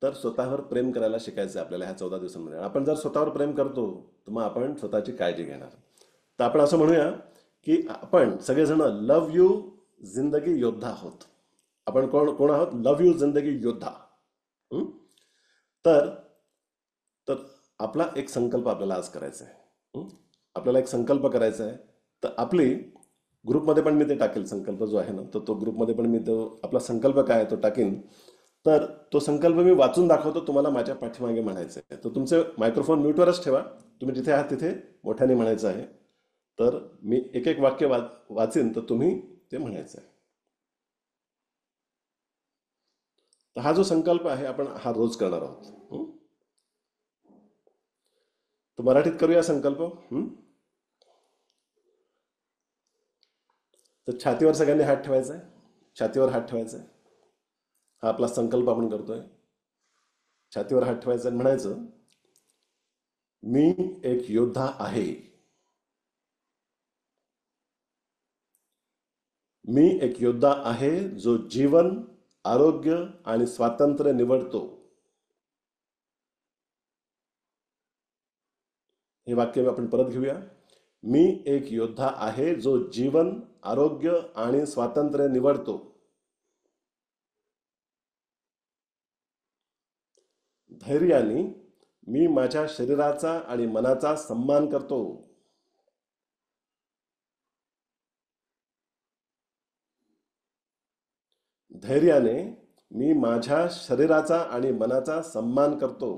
तर स्वतःवर प्रेम करायला शिकायचं आहे आपल्याला ह्या 14 दिवसांमध्ये. आपण जर स्वतःवर प्रेम करतो तर मग आपण स्वतःची काळजी घेणार. तर आपण असं म्हणूया की आपण सगळेजण लव यू जिंदगी योद्धा आहोत. आपण कोण कोण आहोत? लव यू जिंदगी योद्धा. तर तर आपला एक संकल्प आपल्याला आज करायचा आहे. आपल्याला एक संकल्प करायचा आहे. तर आपली ग्रुपमध्ये पण मी ते टाकेल, संकल्प जो आहे ना, तर तो ग्रुपमध्ये पण मी तो आपला संकल्प काय आहे तो टाकेन. तर तो संकल्प मी वाचून दाखवतो, तुम्हाला माझ्या पाठीमागे म्हणायचं आहे. तर तुमचे मायक्रोफोन म्यूटवरच ठेवा, तुम्ही जिथे आहात तिथे मोठ्याने म्हणायचं आहे. तर मी एक एक वाक्य वाचीन, तर तुम्ही ते म्हणायचं आहे. तर हा जो संकल्प आहे आपण हा रोज करणार आहोत. तर मराठीत करूया संकल्प. तर छातीवर सगळ्यांनी हात ठेवायचा आहे, छातीवर हात ठेवायचा आहे. हा आपला संकल्प आपण करतोय. छातीवर हात ठेवायचा आणि म्हणायचं, मी एक योद्धा आहे. मी एक योद्धा आहे जो जीवन, आरोग्य आणि स्वातंत्र्य निवडतो. हे वाक्य आपण परत घेऊया. मी एक योद्धा आहे जो जीवन, आरोग्य आणि स्वातंत्र्य निवडतो. धैर्याने मी माझ्या शरीराचा आणि मनाचा सन्मान करतो. धैर्याने मी माझ्या शरीराचा आणि मनाचा सन्मान करतो.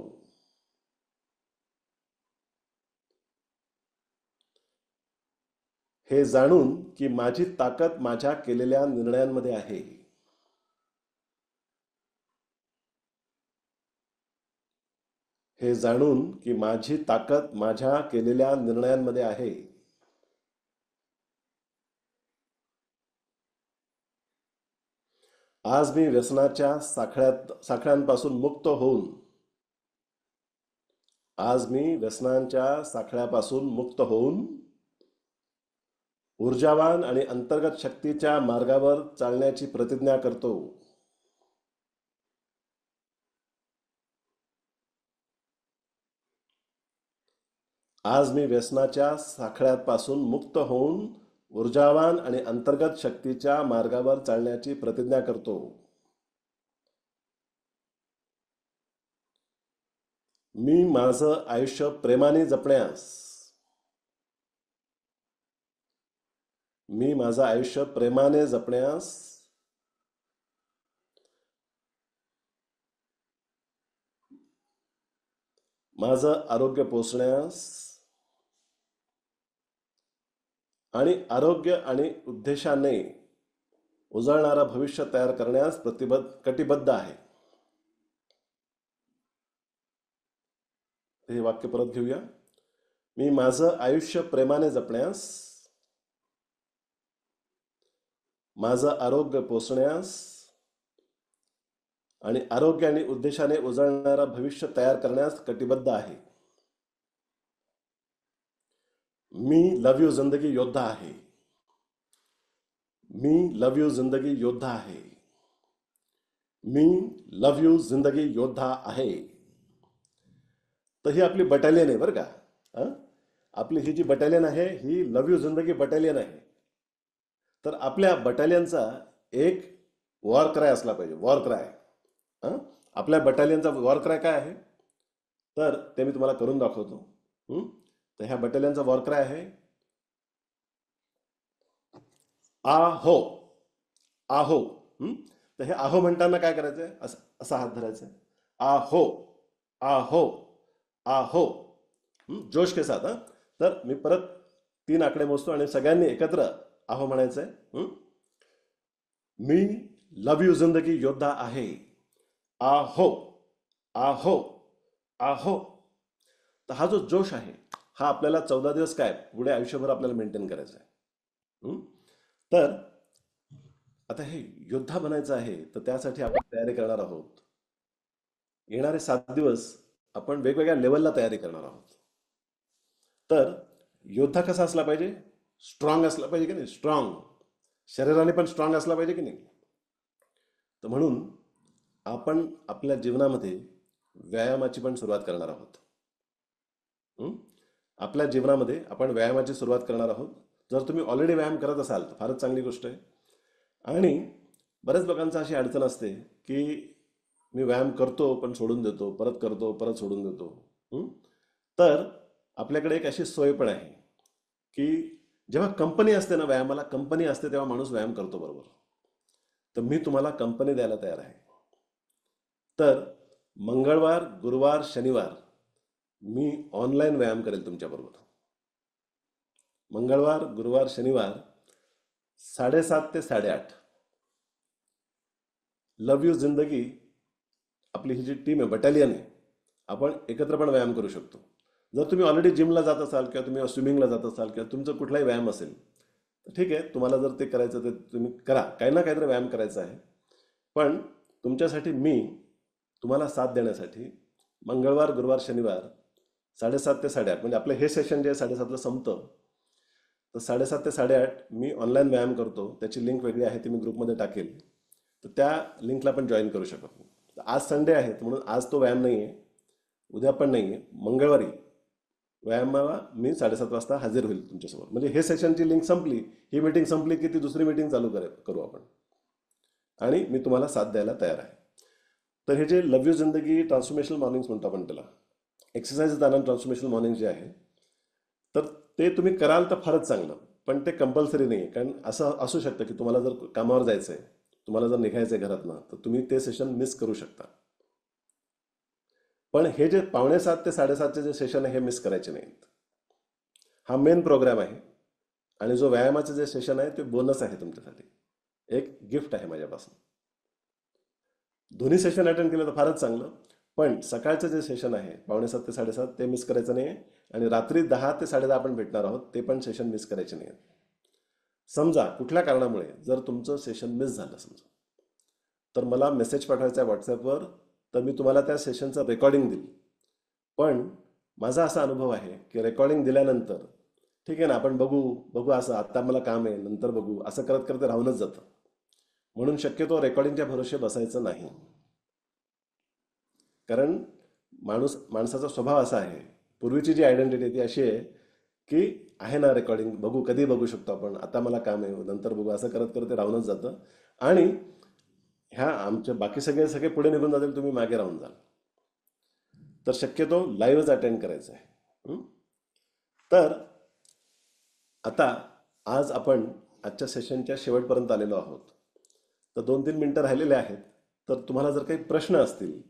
हे जाणून की माझी ताकद माझ्या केलेल्या निर्णयांमध्ये आहे. हे जाणून की माझी ताकद माझ्या केलेल्या निर्णयांमध्ये आहे. आज मी व्यसनाच्या साखळ्यांपासून मुक्त होऊन आज मी व्यसनांच्या साखळ्यापासून मुक्त होऊन ऊर्जावान आणि अंतर्गत शक्तीच्या मार्गावर चालण्याची प्रतिज्ञा करतो. आज मी व्यसनाच्या साखळ्यापासून मुक्त होऊन ऊर्जावान आणि अंतर्गत शक्तीच्या मार्गावर चालण्याची प्रतिज्ञा करतो. मी माझं आयुष्य प्रेमाने जपण्यास मी माझं आयुष्य प्रेमाने जपण्यास माझं आरोग्य पोचण्यास आणि आरोग्य आणि उद्देशाने उजळणारा भविष्य तयार करण्यास कटिबद्ध आहे. हे वाक्य परत घेऊया. मी माझं आयुष्य प्रेमाने जपण्यास, माझं आरोग्य पोचण्यास आणि आरोग्य आणि उद्देशाने उजळणारा भविष्य तयार करण्यास कटिबद्ध आहे. मी लव यू जिंदगी योद्धा आहे. मी लव यू जिंदगी योद्धा आहे. मी लव यू जिंदगी योद्धा आहे. तर ही आपली बटालियन आहे बरं का. आपली ही जी बटालियन आहे ही लव यू जिंदगी बटालियन आहे. तर आपल्या बटालियनचा एक वॉर क्राय असला पाहिजे, वॉर क्राय. आपल्या बटालियनचा वॉर क्राय काय आहे तर ते मी तुम्हाला करून दाखवतो. तर ह्या बटालियनचा वॉर क्राय आहे, आहो आहो. तर हे आहो म्हणताना काय करायचंय, असा हात धरायचा. आहो आहो आहो. जोश के साथ. तर मी परत 3 आकडे मोजतो आणि सगळ्यांनी एकत्र आहो म्हणायचंय. मी लव यू जिंदगी योद्धा आहे. आहो आहो आहो. तर हा जो जोश आहे हा आपल्याला 14 दिवस काय पुढे आयुष्यभर आपल्याला मेंटेन करायचा आहे. तर आता हे योद्धा बनायचं आहे, तर त्यासाठी आपण तयारी करणार आहोत. येणारे 7 दिवस आपण वेगवेगळ्या लेवलला तयारी करणार आहोत. तर योद्धा कसा असला पाहिजे, स्ट्रॉंग असला पाहिजे की नाही, स्ट्रॉंग शरीराने पण स्ट्रॉंग असला पाहिजे की नाही. तर म्हणून आपण आपल्या जीवनामध्ये व्यायामाची पण सुरुवात करणार आहोत. आपल्या जीवनामध्ये आपण व्यायामाची सुरुवात करणार आहोत. जर तुम्ही ऑलरेडी व्यायाम करत असाल तर फारच चांगली गोष्ट आहे. आणि बऱ्याच लोकांचा अशी अडचण असते की मी व्यायाम करतो पण सोडून देतो, परत करतो परत सोडून देतो. हं? तर आपल्याकडे एक अशी सोय पण आहे की जेव्हा कंपनी असते ना, व्यायामाला कंपनी असते तेव्हा माणूस व्यायाम करतो बरोबर. तर मी तुम्हाला कंपनी द्यायला तयार आहे. तर मंगळवार, गुरुवार, शनिवार मी ऑनलाईन व्यायाम करेल तुमच्याबरोबर. मंगळवार, गुरुवार, शनिवार 7:30 ते 8:30. लव यू जिंदगी आपली ही जी टीम आहे, बटालियन आहे, आपण एकत्र पण व्यायाम करू शकतो. जर तुम्ही ऑलरेडी जिमला जात असाल किंवा तुम्ही स्विमिंगला जात असाल किंवा तुमचं कुठलाही व्यायाम असेल तर ठीक आहे, तुम्हाला जर ते करायचं तर तुम्ही करा, काही ना काहीतरी व्यायाम करायचा आहे. पण तुमच्यासाठी मी तुम्हाला साथ देण्यासाठी मंगळवार, गुरुवार, शनिवार 7:30 ते 8:30 म्हणजे आपलं हे सेशन जे आहे 7:30ला संपतं. तर 7:30 ते 8:30 मी ऑनलाईन व्यायाम करतो. त्याची लिंक वेगळी आहे, ती मी ग्रुपमध्ये टाकेल. तर त्या लिंकला पण जॉईन करू शकतो. तर आज संडे आहे म्हणून आज तो व्यायाम नाही आहे, उद्या पण नाही आहे. मंगळवारी व्यायामाला मी 7:30 वाजता हजर होईल तुमच्यासमोर. म्हणजे हे सेशनची लिंक संपली, ही मीटिंग संपली की ती दुसरी मीटिंग चालू करू आपण. आणि मी तुम्हाला साथ द्यायला तयार आहे. तर हे जे लव यू जिंदगी ट्रान्सफॉर्मेशनल मॉर्निंग्स म्हणतो आपण त्याला, एक्सरसाइज दालन ट्रान्सफॉर्मेशनल मॉर्निंग जे आहे, तर ते तुम्ही कराल तर फारच चांगलं. पण ते कंपल्सरी नाही आहे. कारण असं असू शकतं की तुम्हाला जर कामावर जायचं आहे, तुम्हाला जर निघायचं आहे घरातनं, तर तुम्ही ते सेशन मिस करू शकता. पण हे जे 6:45 ते 7:30चे जे सेशन आहे हे मिस करायचे नाहीत. हा मेन प्रोग्राम आहे. आणि जो व्यायामाचं जे सेशन आहे ते बोनस आहे तुमच्यासाठी, एक गिफ्ट आहे माझ्यापासून. दोन्ही सेशन अटेंड केलं तर फारच चांगलं. पण सकाळचं जे सेशन आहे 6:45 ते 7:30 ते मिस करायचं नाही. आणि रात्री 10 ते 10:30 आपण भेटणार आहोत, ते पण सेशन मिस करायचे नाही. समजा कुठल्या कारणामुळे जर तुमचं सेशन मिस झालं समजा, तर मला मेसेज पाठवायचा आहे व्हॉट्सॲपवर, तर मी तुम्हाला त्या सेशनचं रेकॉर्डिंग देईल. पण माझा असा अनुभव आहे की रेकॉर्डिंग दिल्यानंतर ठीक आहे ना, आपण बघू बघू असं, आता मला काम आहे नंतर बघू असं करत करत राहूनच जातं. म्हणून शक्यतो रेकॉर्डिंगच्या भरोशे बसायचं नाही. कारण माणसाचा स्वभाव असा आहे, पूर्वीची जी आयडेंटिटी ती अशी आहे की आहे ना रेकॉर्डिंग, बघू कधी बघू शकतो आपण, आता मला काम आहे नंतर बघू, असं करत करत ते राहूनच जातं. आणि ह्या आमचे बाकी सगळे सगळे पुढे निघून जातील, तुम्ही मागे राहून जाल. तर शक्यतो लाईव्हच अटेंड करायचं आहे. तर आता आज आपण आजच्या सेशनच्या शेवटपर्यंत आलेलो आहोत. तर 2-3 मिनटं राहिलेले आहेत. तर तुम्हाला जर काही प्रश्न असतील,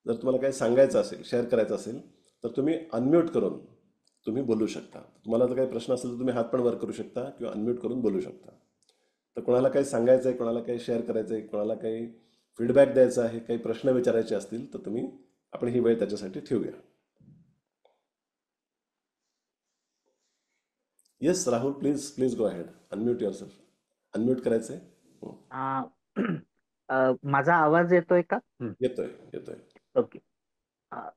जर तुम्हाला काही सांगायचं असेल, शेअर करायचं असेल, तर तुम्ही अनम्यूट करून तुम्ही बोलू शकता. तुम्हाला जर काही प्रश्न असेल तर तुम्ही हात पण वर करू शकता किंवा अनम्यूट करून बोलू शकता. तर कोणाला काही सांगायचं आहे, कोणाला काही शेअर करायचं आहे, कोणाला काही फीडबॅक द्यायचा आहे, काही प्रश्न विचारायचे असतील तर तुम्ही आपण ही वेळ त्याच्यासाठी ठेवूया. Yes Rahul, please please go ahead, unmute your self. Unmute करायचं आहे. आ, माझा आवाज येतोय का? येतोय येतोय. ओके.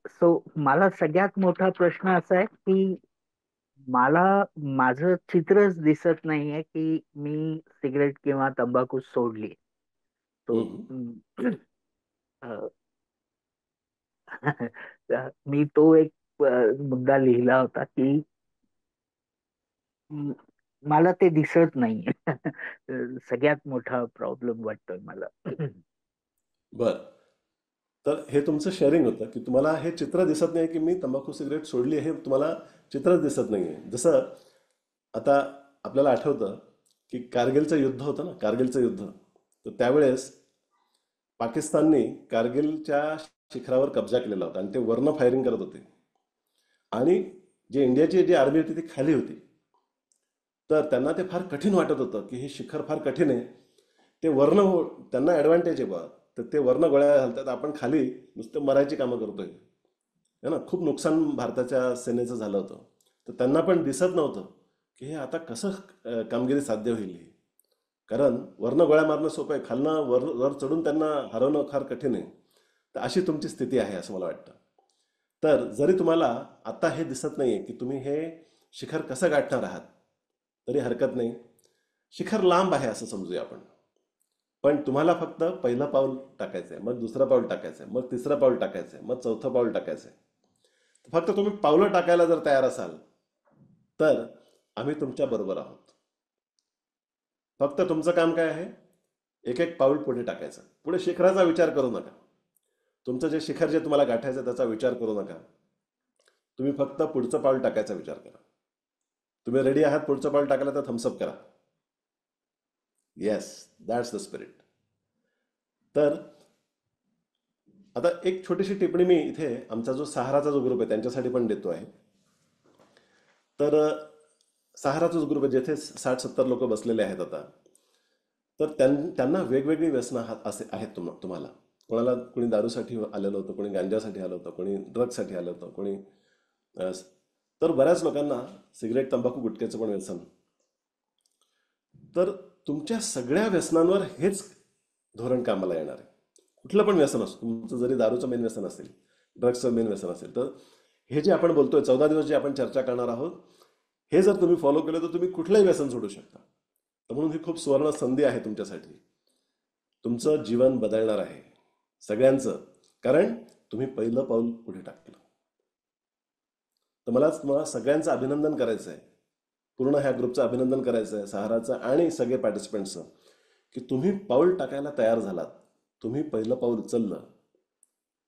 सो मला सगळ्यात मोठा प्रश्न असा आहे की मला माझं चित्रच दिसत नाहीये की मी सिगरेट किंवा तंबाखू सोडली. तो मी तो एक मुद्दा लिहिला होता की म, मला ते दिसत नाहीये. सगळ्यात मोठा प्रॉब्लेम वाटतोय मला. बर, तर हे तुमचं शेअरिंग होतं की तुम्हाला हे चित्र दिसत नाही की मी तंबाखू सिगरेट सोडली, हे तुम्हाला चित्रच दिसत नाही आहे. जसं आता आपल्याला आठवतं की कारगिलचं युद्ध होतं ना, कारगिलचं युद्ध. तर त्यावेळेस पाकिस्तानने कारगिलच्या शिखरावर कब्जा केलेला होता आणि ते वरनं फायरिंग करत होते. आणि जे इंडियाची जी आर्मी होती ती खाली होती. तर त्यांना ते फार कठीण वाटत होतं की हे शिखर फार कठीण आहे, ते वरनं त्यांना ॲडव्हान्टेज आहे बा, तर ते वरनं गोळ्या घालतात, आपण खाली नुसतं मरायची कामं करतोय है ना. खूप नुकसान भारताच्या सेनेचं झालं होतं. तर त्यांना पण दिसत नव्हतं की हे आता कसं कामगिरी साध्य होईल ही. कारण वरनं गोळ्या मारणं सोपं आहे, खालनं वर चढून त्यांना हरवणं फार कठीण आहे. तर अशी तुमची स्थिती आहे असं मला वाटतं. तर जरी तुम्हाला आता हे दिसत नाही आहे की तुम्ही हे शिखर कसं गाठणार आहात, तरी हरकत नाही. शिखर लांब आहे असं समजूया आपण. पण तुम्हाला फक्त पहिलं पाऊल टाकायचं आहे, मग दुसरं पाऊल टाकायचं आहे, मग तिसरं पाऊल टाकायचं आहे, मग चौथं पाऊल टाकायचं आहे. फक्त तुम्ही पावलं टाकायला जर तयार असाल तर आम्ही तुमच्या बरोबर आहोत. फक्त तुमचं काम काय आहे, एक एक पाऊल पुढे टाकायचं. पुढे शिखराचा विचार करू नका. तुमचं जे शिखर जे तुम्हाला गाठायचं त्याचा विचार करू नका. तुम्ही फक्त पुढचं पाऊल टाकायचा विचार करा. तुम्ही रेडी आहात पुढचं पाऊल टाकायला तर थम्सअप करा. Yes, that's the spirit. तर आता एक छोटीशी टिप्पणी मी इथे आमचा जो सहाराचा जो ग्रुप आहे त्यांच्यासाठी पण देतो आहे. तर सहाराचा जो ग्रुप आहे जेथे 60-70 लोक बसलेले आहेत आता, तर त्यांना वेगवेगळी व्यसनं असे आहेत तुम्हाला. कोणाला कोणी दारूसाठी आलेलं होतं, कोणी गांजासाठी आलं होतं, कोणी ड्रग्जसाठी आलं होतं, कोणी तर बऱ्याच लोकांना सिगरेट, तंबाखू, गुटख्याचं पण व्यसन. तर तुमच्या सगळ्या व्यसनांवर हेच धोरण कामाला येणार आहे. कुठलं पण व्यसन असो, तुमचं जरी दारूचं मेन व्यसन असेल, ड्रग्सचं मेन व्यसन असेल, तर हे जे आपण बोलतोय 14 दिवस जे आपण चर्चा करणार आहोत, हे जर तुम्ही फॉलो केलं तर तुम्ही कुठलंही व्यसन सोडू शकता. तर म्हणून ही खूप सुवर्ण संधी आहे तुमच्यासाठी. तुमचं जीवन बदलणार आहे सगळ्यांचं, कारण तुम्ही पहिलं पाऊल पुढे टाकलं. तर मला तुम्हाला सगळ्यांचं अभिनंदन करायचं आहे, पूर्ण ह्या ग्रुपचं अभिनंदन करायचं आहे, सहाराचं आणि सगळे पार्टिसिपेंट्सचं, की तुम्ही पाऊल टाकायला तयार झालात. तुम्ही पहिलं पाऊल उचललं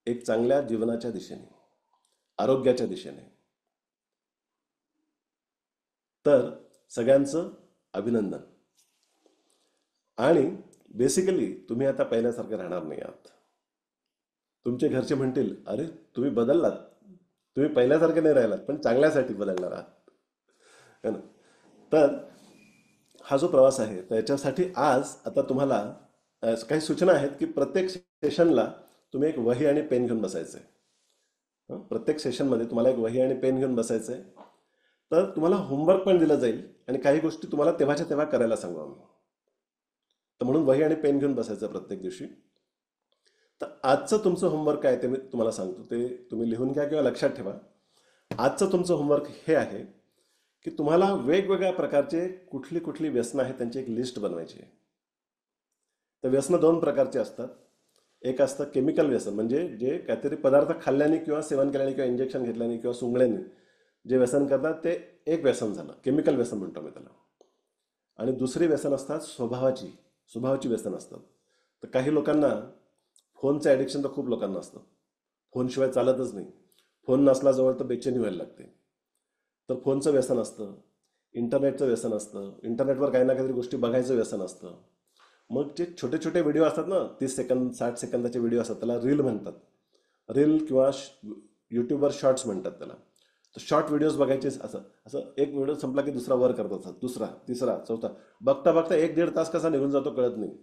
एक चांगल्या जीवनाच्या दिशेने, आरोग्याच्या दिशेने. तर सगळ्यांचं अभिनंदन. आणि बेसिकली तुम्ही आता पहिल्यासारखे राहणार नाही आहात. तुमचे घरचे म्हणतील, अरे तुम्ही बदललात, तुम्ही पहिल्यासारखे नाही राहिलात, पण चांगल्यासाठी बदलणार आहात, है ना. तर हा जो प्रवास आहे त्याच्यासाठी आज आता तुम्हाला काही सूचना आहेत की प्रत्येक सेशनला तुम्ही एक वही आणि पेन घेऊन बसायचं आहे. प्रत्येक सेशनमध्ये तुम्हाला एक वही आणि पेन घेऊन बसायचं आहे. तर तुम्हाला होमवर्क पण दिलं जाईल आणि काही गोष्टी तुम्हाला तेव्हाच्या तेव्हा करायला सांगू आम्ही. तर म्हणून वही आणि पेन घेऊन बसायचं प्रत्येक दिवशी. तर आजचं तुमचं होमवर्क काय ते मी तुम्हाला सांगतो, ते तुम्ही लिहून घ्या किंवा लक्षात ठेवा. आजचं तुमचं होमवर्क हे आहे की तुम्हाला वेगवेगळ्या प्रकारचे कुठली कुठली व्यसनं आहेत त्यांची एक लिस्ट बनवायची आहे. तर व्यसनं 2 प्रकारचे असतात. एक असतं केमिकल व्यसन, म्हणजे जे काहीतरी पदार्थ खाल्ल्याने किंवा सेवन केल्याने किंवा इंजेक्शन घेतल्याने किंवा सुंगल्याने जे व्यसन करतात ते एक व्यसन झालं, केमिकल व्यसन म्हणतो मी त्याला. आणि दुसरी व्यसन असतात स्वभावाची व्यसन असतात. तर काही लोकांना फोनचं ॲडिक्शन तर खूप लोकांना असतं. फोनशिवाय चालतच नाही. फोन नसला जवळ तर बेचैनी व्हायला लागते. तर फोनचं व्यसन असतं, इंटरनेटचं व्यसन असतं, इंटरनेटवर काही ना काहीतरी गोष्टी बघायचं व्यसन असतं. मग जे छोटे छोटे व्हिडिओ असतात ना, 30 सेकंद 60 सेकंदाचे व्हिडिओ असतात, त्याला रील म्हणतात. रील किंवा यूट्यूबवर शॉर्ट्स म्हणतात त्याला. तर शॉर्ट व्हिडिओज बघायचे. असं असं एक व्हिडिओ संपला की दुसरा वर करत असतात, दुसरा, तिसरा, चौथा. बघता बघता 1-1.5 तास कसा निघून जातो कळत नाही.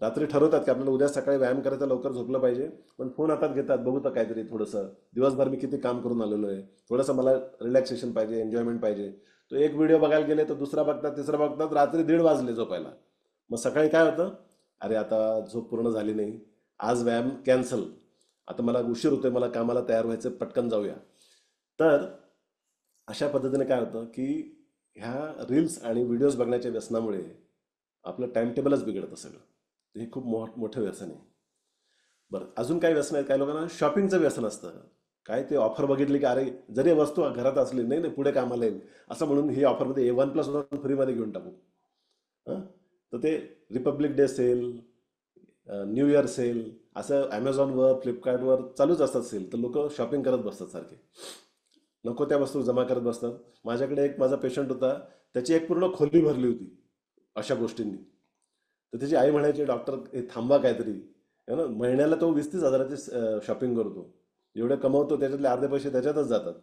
रात्री ठरवतात की आपल्याला उद्या सकाळी व्यायाम करायचा, लवकर झोपलं पाहिजे, पण फोन हातात घेतात, बघू तर काहीतरी थोडंसं दिवसभर मी किती काम करून आलेलो आहे, थोडंसं मला रिलॅक्सेशन पाहिजे, एन्जॉयमेंट पाहिजे. तो एक व्हिडिओ बघायला गेले तर दुसरा बघतात, तिसरा बघतात, रात्री 1:30 वाजले झोपायला. मग सकाळी काय होतं, अरे आता झोप पूर्ण झाली नाही, आज व्यायाम कॅन्सल, आता मला उशीर होतोय, मला कामाला तयार व्हायचं, पटकन जाऊया. तर अशा पद्धतीने काय होतं की ह्या रील्स आणि व्हिडिओज बघण्याच्या व्यसनामुळे आपलं टाइम टेबलच बिघडतं सगळं. हे खूप मोठं व्यसन आहे. बरं, अजून काय व्यसन आहे, काही लोकांना शॉपिंगचं व्यसन असतं. काय ते ऑफर बघितली की अरे जरी वस्तू घरात असली नाही नाही पुढे कामाला येईल असं म्हणून ही ऑफरमध्ये 1+1 फ्रीमध्ये घेऊन टाकू. तर ते republic day sale, new year sale, असं ॲमेझॉनवर, फ्लिपकार्टवर चालूच असतात सेल. तर लोक शॉपिंग करत बसतात सारखे, नको त्या वस्तू जमा करत बसतात. माझ्याकडे एक माझा पेशंट होता, त्याची एक पूर्ण खोली भरली होती अशा गोष्टींनी. तर त्याची आई म्हणायची, डॉक्टर हे थांबा काहीतरी, है ना. महिन्याला तो 20-30 हजाराची शॉपिंग करतो, एवढे कमवतो, त्याच्यातले अर्धे पैसे त्याच्यातच जातात.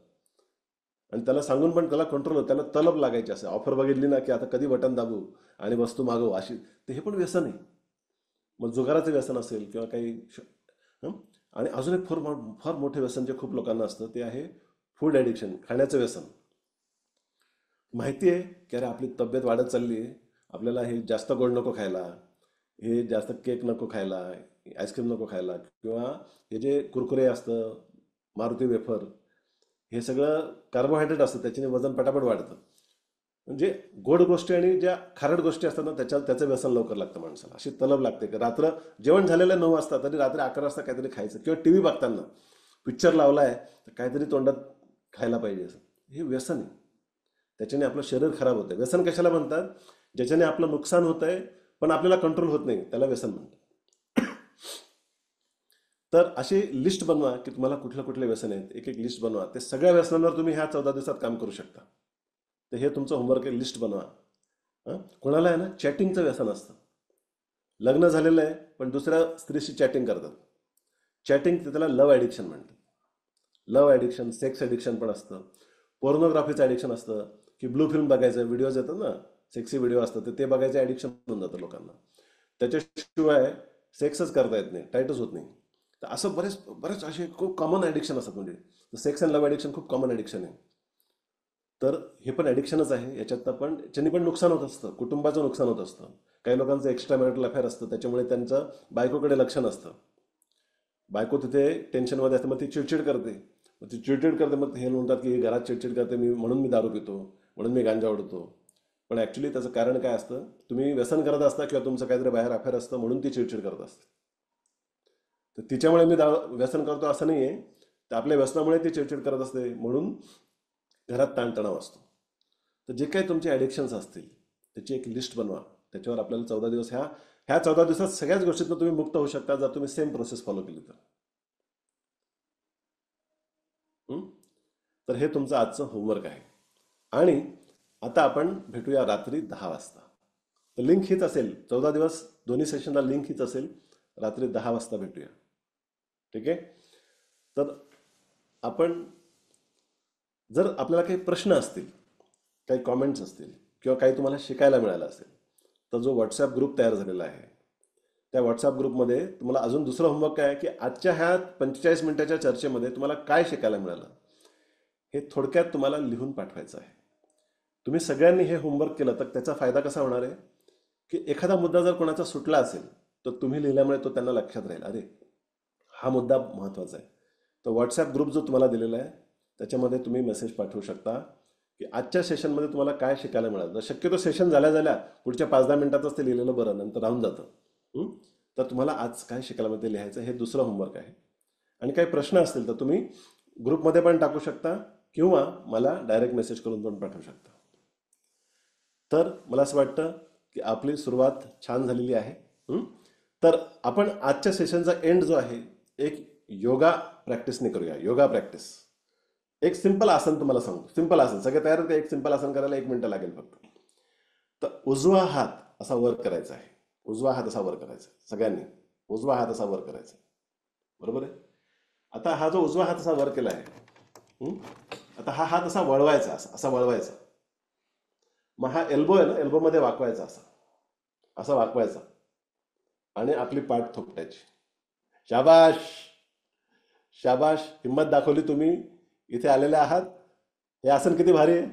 आणि त्याला सांगून पण त्याला कंट्रोल होतं, त्याला तलब लागायची. असं ऑफर बघितली ना की आता कधी बटन दाबू आणि वस्तू मागवू अशी. तर हे पण व्यसन आहे. मग जुगाराचं व्यसन असेल किंवा काही आणि अजून एक फार मोठे व्यसन जे खूप लोकांना असतं ते आहे फूड ॲडिक्शन, खाण्याचं व्यसन. माहिती आहे की अरे आपली तब्येत वाढत चालली आहे, आपल्याला हे जास्त गोड नको खायला, हे जास्त केक नको खायला, आईस्क्रीम नको खायला, किंवा हे जे कुरकुरे असतं, मारुती वेफर, हे सगळं कार्बोहायड्रेट असतं, त्याच्याने वजन पटापट वाढतं. म्हणजे गोड गोष्टी आणि ज्या खारट गोष्टी असतात ना त्याचं व्यसन लवकर लागतं माणसाला. अशी तलब लागते की रात्र जेवण झालेलं 9 वाजता तरी रात्री 11 वाजता काहीतरी खायचं, किंवा टी व्ही बघताना पिक्चर लावला आहे तर काहीतरी तोंडात खायला पाहिजे. असं हे व्यसन आहे. त्याच्याने आपलं शरीर खराब होतं. व्यसन कशाला म्हणतात, ज्याच्याने आपलं नुकसान होत आहे पण आपल्याला कंट्रोल होत नाही, त्याला व्यसन म्हणतात. तर अशी लिस्ट बनवा की तुम्हाला कुठल्या कुठले व्यसन आहेत, एक एक लिस्ट बनवा. ते सगळ्या व्यसनांवर तुम्ही ह्या 14 दिवसात काम करू शकता. तर हे तुमचं होमवर्क आहे, लिस्ट बनवा. कोणाला आहे ना चॅटिंगचं व्यसन असतं, लग्न झालेलं आहे पण दुसऱ्या स्त्रीशी चॅटिंग करतात. चॅटिंग त्याला लव्ह ॲडिक्शन म्हणतात. लव्ह ॲडिक्शन, सेक्स ॲडिक्शन पण असतं, पोर्नोग्राफीचं ॲडिक्शन असतं, की ब्लू फिल्म बघायचं, व्हिडिओज येतात ना, सेक्सी व्हिडिओ असतात, तर ते बघायचं ॲडिक्शन होऊन जातं लोकांना. त्याच्याशिवाय सेक्सच करता येत नाही, टाईटच होत नाही. तर असं बरेच बरेच असे खूप कॉमन ॲडिक्शन असतात. म्हणजे सेक्स अँड लव्ह ॲडिक्शन खूप कॉमन ॲडिक्शन आहे. तर हे पण ॲडिक्शनच आहे. याच्यात पण याच्यानी पण नुकसान होत असतं, कुटुंबाचं नुकसान होत असतं. काही लोकांचं एक्स्ट्रा मॅरिटल अफेअर असतं, त्याच्यामुळे त्यांचं बायकोकडे लक्ष नसतं. बायको तिथे टेन्शनमध्ये असते, मग ती चिडचिड करते. मग हे म्हणतात की घरात चिडचिड करते मी, म्हणून मी दारू पितो, म्हणून मी गांजा ओढतो. पण ॲक्च्युली त्याचं कारण काय असतं, तुम्ही व्यसन करत असता किंवा तुमचं काहीतरी बाहेर अफेअर असतं म्हणून ती चिडचिड करत असते. तर तिच्यामुळे मी व्यसन करतो असं नाही आहे, तर आपल्या व्यसनामुळे ती चिडचिड करत असते, म्हणून घरात ताणतणाव असतो. तर जे काही तुमचे ॲडिक्शन्स असतील त्याची एक लिस्ट बनवा. त्याच्यावर आपल्याला 14 दिवस ह्या 14 दिवसात सगळ्याच गोष्टीतून तुम्ही मुक्त होऊ शकता जर तुम्ही सेम प्रोसेस फॉलो केली तर. तर हे तुमचं आजचं होमवर्क आहे. आणि आता आपण भेटूया रात्री 10 वाजता. तर लिंक हीच असेल, 14 दिवस दोन्ही सेशनला लिंक हीच असेल, रात्री 10 वाजता भेटूया. ठीक आहे. तर आपण जर आपल्याला काही प्रश्न असतील, काही कॉमेंट्स असतील किंवा काही तुम्हाला शिकायला मिळालं असेल, तर जो व्हॉट्सॲप ग्रुप तयार झालेला आहे त्या व्हॉट्सॲप ग्रुपमध्ये तुम्हाला अजून दुसरं होमवर्क काय आहे की आजच्या ह्या 45 मिनिटाच्या चर्चेमध्ये तुम्हाला काय शिकायला मिळालं हे थोडक्यात तुम्हाला लिहून पाठवायचं आहे. तुम्ही सगळ्यांनी हे होमवर्क केलं तर त्याचा फायदा कसा होणार आहे की एखादा मुद्दा जर कोणाचा सुटला असेल तर तुम्ही लिहिल्यामुळे तो त्यांना लक्षात राहील, अरे हा मुद्दा महत्त्वाचा आहे. तर व्हॉट्सॲप ग्रुप जो तुम्हाला दिलेला आहे त्याच्यामध्ये तुम्ही मेसेज पाठवू शकता की आजच्या सेशनमध्ये तुम्हाला काय शिकायला मिळालं. शक्यतो सेशन झाल्या पुढच्या 5-10 मिनिटातच ते लिहिलेलं बरं, नंतर राहून जातं. तर तुम्हाला आज काय शिकायला मिळतं लिहायचं, हे दुसरं होमवर्क आहे. आणि काही प्रश्न असतील तर तुम्ही ग्रुपमध्ये पण टाकू शकता किंवा मला डायरेक्ट मेसेज करून पण पाठवू शकता. तर मला असं वाटतं की आपली सुरुवात छान झालेली आहे. तर आपण आजच्या सेशनचा एंड जो आहे एक योगा प्रॅक्टिसने करूया. योगा प्रॅक्टिस, एक सिंपल आसन तुम्हाला सांगतो. सिंपल आसन, सगळे तयार होते. एक सिंपल आसन करायला 1 मिनिट लागेल फक्त. तर उजवा हात असा वर करायचा आहे, उजवा हात असा वर करायचा आहे. सगळ्यांनी उजवा हात असा वर करायचा आहे, बरोबर आहे. आता हा जो उजवा हात असा वर केला आहे, आता हा हात असा वळवायचा, असा वळवायचा. मग हा एल्बो आहे ना, एल्बोमध्ये वाकवायचा, असा वाकवायचा आणि आपली पाठ थोपटायची. शाबाश शाबाश, हिंमत दाखवली तुम्ही, इथे आलेले आहात. हे आसन किती भारी आहे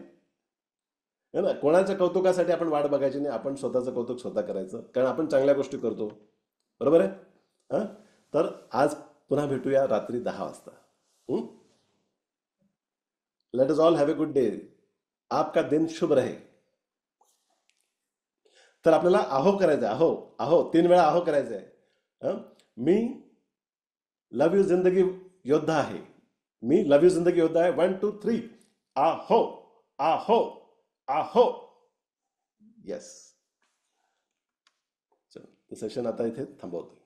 ना. कोणाच्या कौतुकासाठी आपण वाट बघायची नाही, आपण स्वतःचं कौतुक स्वतः करायचं, कारण आपण चांगल्या गोष्टी करतो, बरोबर आहे. तर आज पुन्हा भेटूया रात्री 10 वाजता. Let us all have a good day. आपका दिन शुभ रहे. तर आपल्याला आहो करायचं आहे, आहो आहो 3 वेळा आहो करायचं आहे. मी लव यू जिंदगी योद्धा आहे. मी लव यू जिंदगी योद्धा आहे. 1 2 3 आहो आहो आहो. येस. चल, सेशन आता इथे थांबवतो.